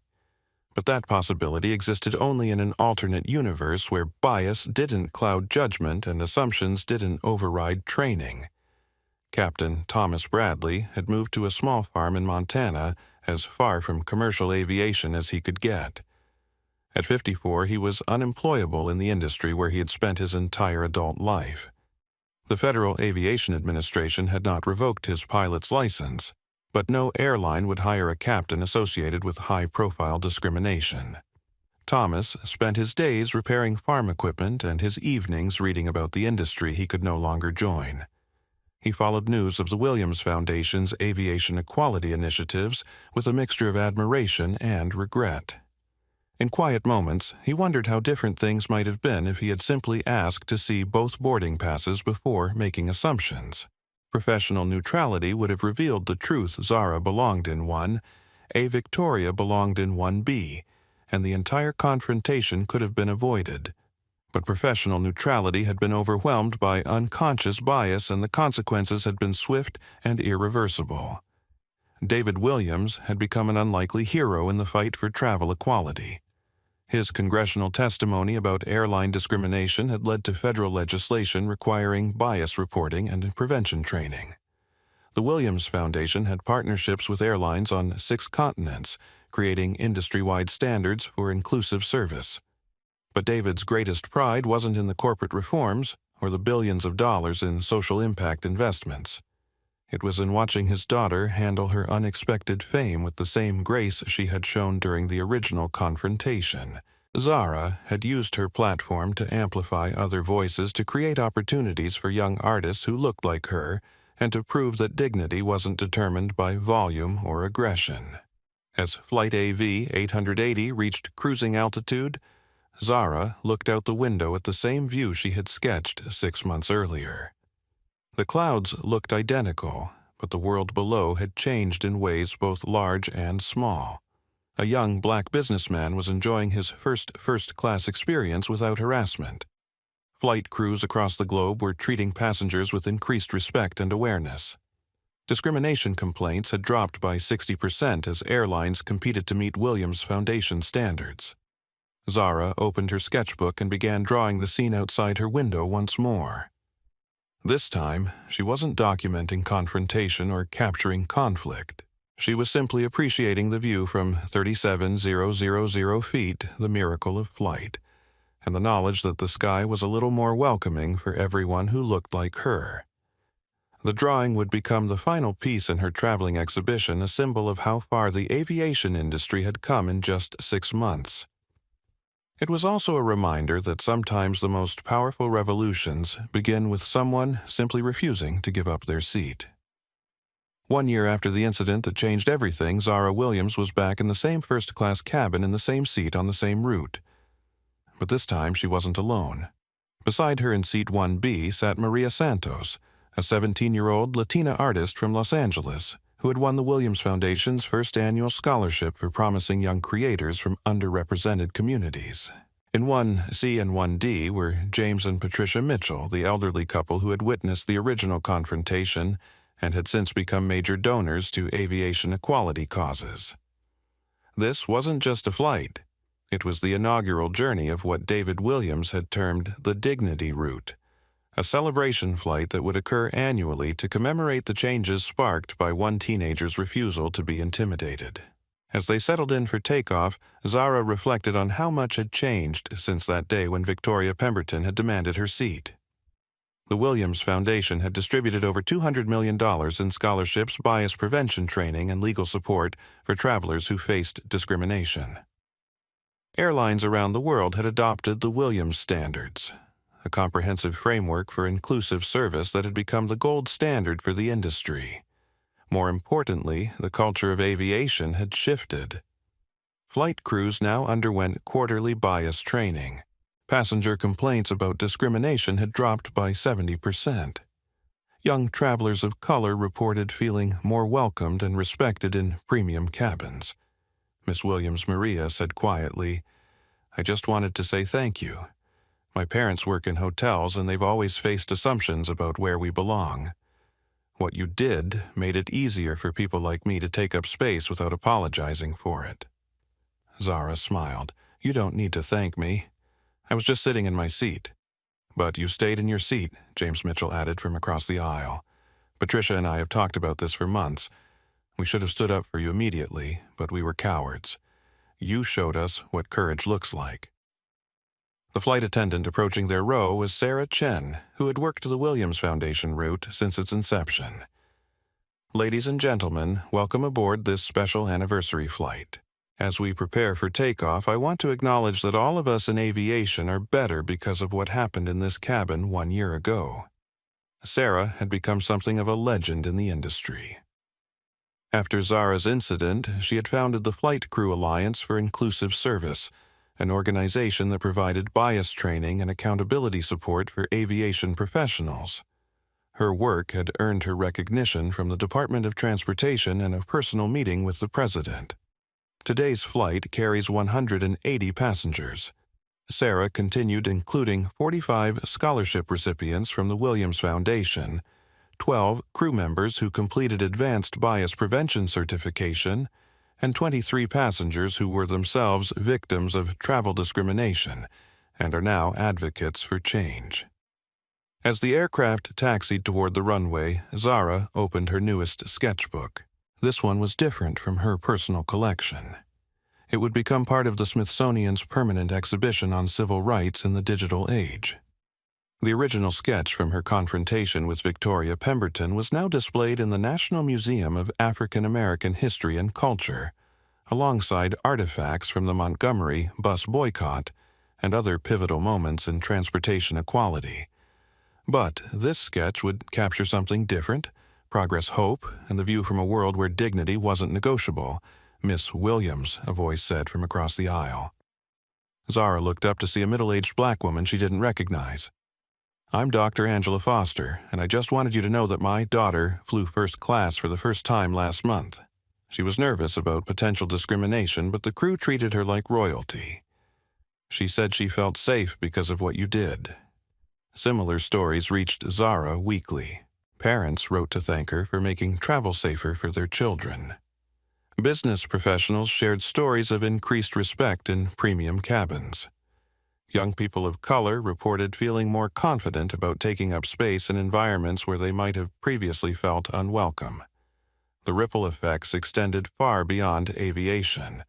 But that possibility existed only in an alternate universe where bias didn't cloud judgment and assumptions didn't override training. Captain Thomas Bradley had moved to a small farm in Montana, as far from commercial aviation as he could get. At 54, he was unemployable in the industry where he had spent his entire adult life. The Federal Aviation Administration had not revoked his pilot's license, but no airline would hire a captain associated with high-profile discrimination. Thomas spent his days repairing farm equipment and his evenings reading about the industry he could no longer join. He followed news of the Williams Foundation's aviation equality initiatives with a mixture of admiration and regret. In quiet moments, he wondered how different things might have been if he had simply asked to see both boarding passes before making assumptions. Professional neutrality would have revealed the truth Zara belonged in one, A. Victoria belonged in 1B, and the entire confrontation could have been avoided. But professional neutrality had been overwhelmed by unconscious bias, and the consequences had been swift and irreversible. David Williams had become an unlikely hero in the fight for travel equality. His congressional testimony about airline discrimination had led to federal legislation requiring bias reporting and prevention training. The Williams Foundation had partnerships with airlines on 6 continents, creating industry-wide standards for inclusive service. But David's greatest pride wasn't in the corporate reforms or the billions of dollars in social impact investments. It was in watching his daughter handle her unexpected fame with the same grace she had shown during the original confrontation. Zara had used her platform to amplify other voices, to create opportunities for young artists who looked like her, and to prove that dignity wasn't determined by volume or aggression. As Flight AV 880 reached cruising altitude, Zara looked out the window at the same view she had sketched 6 months earlier. The clouds looked identical, but the world below had changed in ways both large and small. A young black businessman was enjoying his first-class experience without harassment. Flight crews across the globe were treating passengers with increased respect and awareness. Discrimination complaints had dropped by 60% as airlines competed to meet Williams Foundation standards. Zara opened her sketchbook and began drawing the scene outside her window once more. This time, she wasn't documenting confrontation or capturing conflict. She was simply appreciating the view from 37,000 feet, the miracle of flight, and the knowledge that the sky was a little more welcoming for everyone who looked like her. The drawing would become the final piece in her traveling exhibition, a symbol of how far the aviation industry had come in just 6 months. It was also a reminder that sometimes the most powerful revolutions begin with someone simply refusing to give up their seat. 1 year after the incident that changed everything, Zara Williams was back in the same first-class cabin in the same seat on the same route. But this time she wasn't alone. Beside her in seat 1B sat Maria Santos, a 17-year-old Latina artist from Los Angeles, who had won the Williams Foundation's first annual scholarship for promising young creators from underrepresented communities. In 1C and 1D were James and Patricia Mitchell, the elderly couple who had witnessed the original confrontation and had since become major donors to aviation equality causes. This wasn't just a flight. It was the inaugural journey of what David Williams had termed the Dignity Route, a celebration flight that would occur annually to commemorate the changes sparked by one teenager's refusal to be intimidated. As they settled in for takeoff, Zara reflected on how much had changed since that day when Victoria Pemberton had demanded her seat. The Williams Foundation had distributed over $200 million in scholarships, bias prevention training, and legal support for travelers who faced discrimination. Airlines around the world had adopted the Williams Standards, a comprehensive framework for inclusive service that had become the gold standard for the industry. More importantly, the culture of aviation had shifted. Flight crews now underwent quarterly bias training. Passenger complaints about discrimination had dropped by 70%. Young travelers of color reported feeling more welcomed and respected in premium cabins. Miss Williams Maria said quietly, "I just wanted to say thank you. My parents work in hotels and they've always faced assumptions about where we belong. What you did made it easier for people like me to take up space without apologizing for it." Zara smiled. "You don't need to thank me. I was just sitting in my seat." "But you stayed in your seat," James Mitchell added from across the aisle. "Patricia and I have talked about this for months. We should have stood up for you immediately, but we were cowards. You showed us what courage looks like." The flight attendant approaching their row was Sarah Chen, who had worked the Williams Foundation route since its inception. "Ladies and gentlemen, welcome aboard this special anniversary flight. As we prepare for takeoff, I want to acknowledge that all of us in aviation are better because of what happened in this cabin 1 year ago." Sarah had become something of a legend in the industry. After Zara's incident, she had founded the Flight Crew Alliance for Inclusive Service, an organization that provided bias training and accountability support for aviation professionals. Her work had earned her recognition from the Department of Transportation and a personal meeting with the president. Today's flight carries 180 passengers. Sarah continued including 45 scholarship recipients from the Williams Foundation, 12 crew members who completed advanced bias prevention certification, and 23 passengers who were themselves victims of travel discrimination and are now advocates for change. As the aircraft taxied toward the runway, Zara opened her newest sketchbook. This one was different from her personal collection. It would become part of the Smithsonian's permanent exhibition on civil rights in the digital age. The original sketch from her confrontation with Victoria Pemberton was now displayed in the National Museum of African American History and Culture, alongside artifacts from the Montgomery bus boycott and other pivotal moments in transportation equality. But this sketch would capture something different: progress, hope, and the view from a world where dignity wasn't negotiable. "Miss Williams," a voice said from across the aisle. Zara looked up to see a middle-aged black woman she didn't recognize. "I'm Dr. Angela Foster, and I just wanted you to know that my daughter flew first class for the first time last month. She was nervous about potential discrimination, but the crew treated her like royalty. She said she felt safe because of what you did." Similar stories reached Zara weekly. Parents wrote to thank her for making travel safer for their children. Business professionals shared stories of increased respect in premium cabins. Young people of color reported feeling more confident about taking up space in environments where they might have previously felt unwelcome. The ripple effects extended far beyond aviation.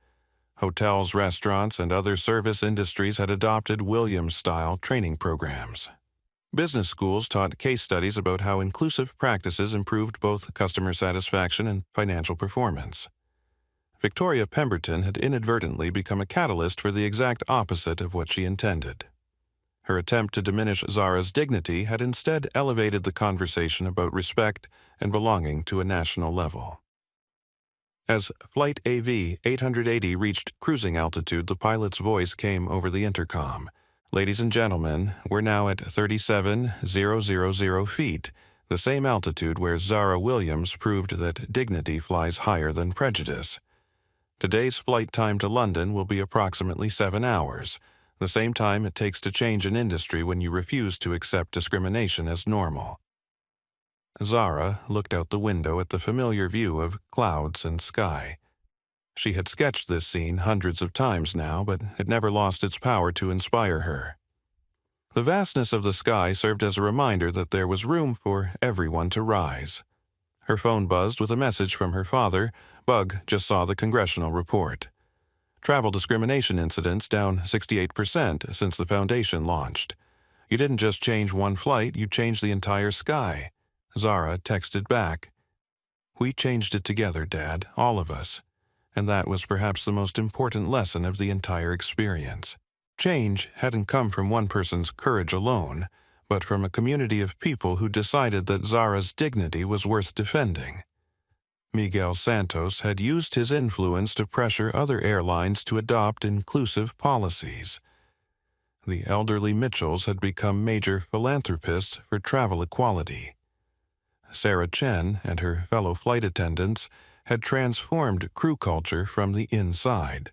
Hotels, restaurants, and other service industries had adopted Williams-style training programs. Business schools taught case studies about how inclusive practices improved both customer satisfaction and financial performance. Victoria Pemberton had inadvertently become a catalyst for the exact opposite of what she intended. Her attempt to diminish Zara's dignity had instead elevated the conversation about respect and belonging to a national level. As Flight AV 880 reached cruising altitude, the pilot's voice came over the intercom. "Ladies and gentlemen, we're now at 37,000 feet, the same altitude where Zara Williams proved that dignity flies higher than prejudice. Today's flight time to London will be approximately 7 hours, the same time it takes to change an industry when you refuse to accept discrimination as normal." Zara looked out the window at the familiar view of clouds and sky. She had sketched this scene hundreds of times now, but it never lost its power to inspire her. The vastness of the sky served as a reminder that there was room for everyone to rise. Her phone buzzed with a message from her father. "Bug just saw the congressional report. Travel discrimination incidents down 68% since the foundation launched. You didn't just change one flight, you changed the entire sky." Zara texted back, "We changed it together, Dad, all of us. And that was perhaps the most important lesson of the entire experience. Change hadn't come from one person's courage alone, but from a community of people who decided that Zara's dignity was worth defending." Miguel Santos had used his influence to pressure other airlines to adopt inclusive policies. The elderly Mitchells had become major philanthropists for travel equality. Sarah Chen and her fellow flight attendants had transformed crew culture from the inside.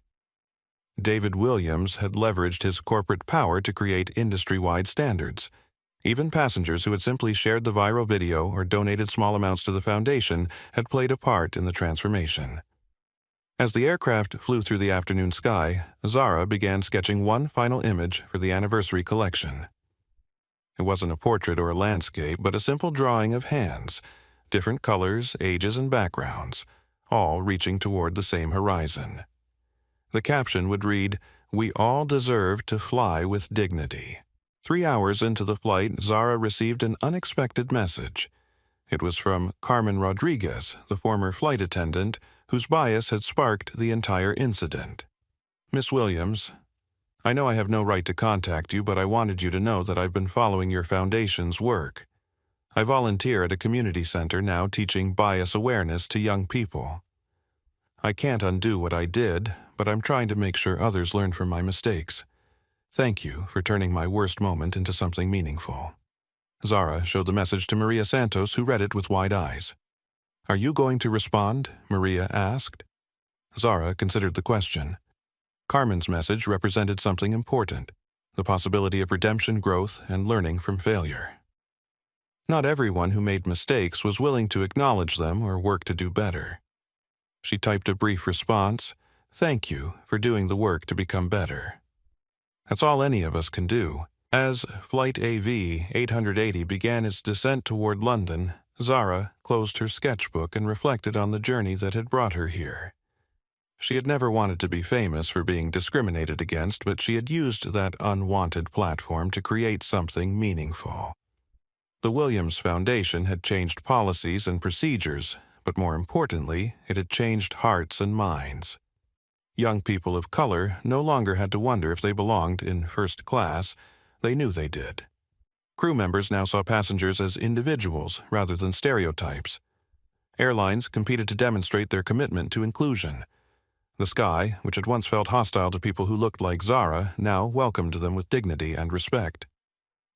David Williams had leveraged his corporate power to create industry-wide standards. Even passengers who had simply shared the viral video or donated small amounts to the foundation had played a part in the transformation. As the aircraft flew through the afternoon sky, Zara began sketching one final image for the anniversary collection. It wasn't a portrait or a landscape, but a simple drawing of hands, different colors, ages, and backgrounds, all reaching toward the same horizon. The caption would read, "We all deserve to fly with dignity." 3 hours into the flight, Zara received an unexpected message. It was from Carmen Rodriguez, the former flight attendant, whose bias had sparked the entire incident. "Miss Williams, I know I have no right to contact you, but I wanted you to know that I've been following your foundation's work. I volunteer at a community center now teaching bias awareness to young people. I can't undo what I did, but I'm trying to make sure others learn from my mistakes. Thank you for turning my worst moment into something meaningful." Zara showed the message to Maria Santos, who read it with wide eyes. "Are you going to respond?" Maria asked. Zara considered the question. Carmen's message represented something important, the possibility of redemption, growth, and learning from failure. Not everyone who made mistakes was willing to acknowledge them or work to do better. She typed a brief response, "Thank you for doing the work to become better." That's all any of us can do. As Flight AV 880 began its descent toward London, Zara closed her sketchbook and reflected on the journey that had brought her here. She had never wanted to be famous for being discriminated against, but she had used that unwanted platform to create something meaningful. The Williams Foundation had changed policies and procedures, but more importantly, it had changed hearts and minds. Young people of color no longer had to wonder if they belonged in first class. They knew they did. Crew members now saw passengers as individuals rather than stereotypes. Airlines competed to demonstrate their commitment to inclusion. The sky, which had once felt hostile to people who looked like Zara, now welcomed them with dignity and respect.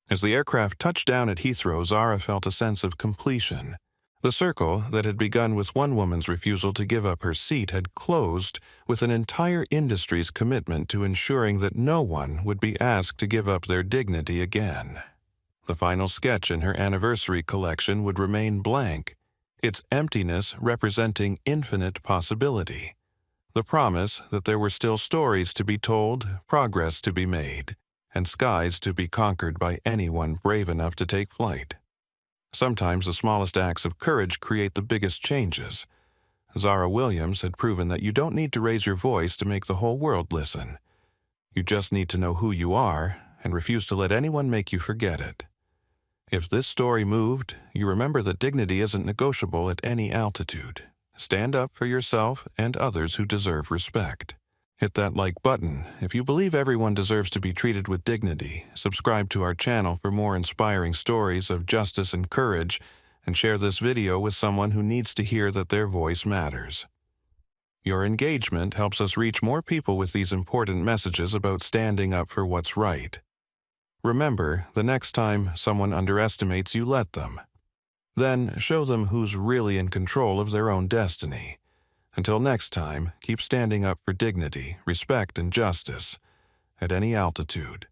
As the aircraft touched down at Heathrow, Zara felt a sense of completion. The circle that had begun with one woman's refusal to give up her seat had closed with an entire industry's commitment to ensuring that no one would be asked to give up their dignity again. The final sketch in her anniversary collection would remain blank, its emptiness representing infinite possibility. The promise that there were still stories to be told, progress to be made, and skies to be conquered by anyone brave enough to take flight. Sometimes the smallest acts of courage create the biggest changes. Zara Williams had proven that you don't need to raise your voice to make the whole world listen. You just need to know who you are and refuse to let anyone make you forget it. If this story moved, you remember that dignity isn't negotiable at any altitude. Stand up for yourself and others who deserve respect. Hit that like button if you believe everyone deserves to be treated with dignity. Subscribe to our channel for more inspiring stories of justice and courage, and share this video with someone who needs to hear that their voice matters. Your engagement helps us reach more people with these important messages about standing up for what's right. Remember, the next time someone underestimates you, let them. Then show them who's really in control of their own destiny. Until next time, keep standing up for dignity, respect, and justice at any altitude.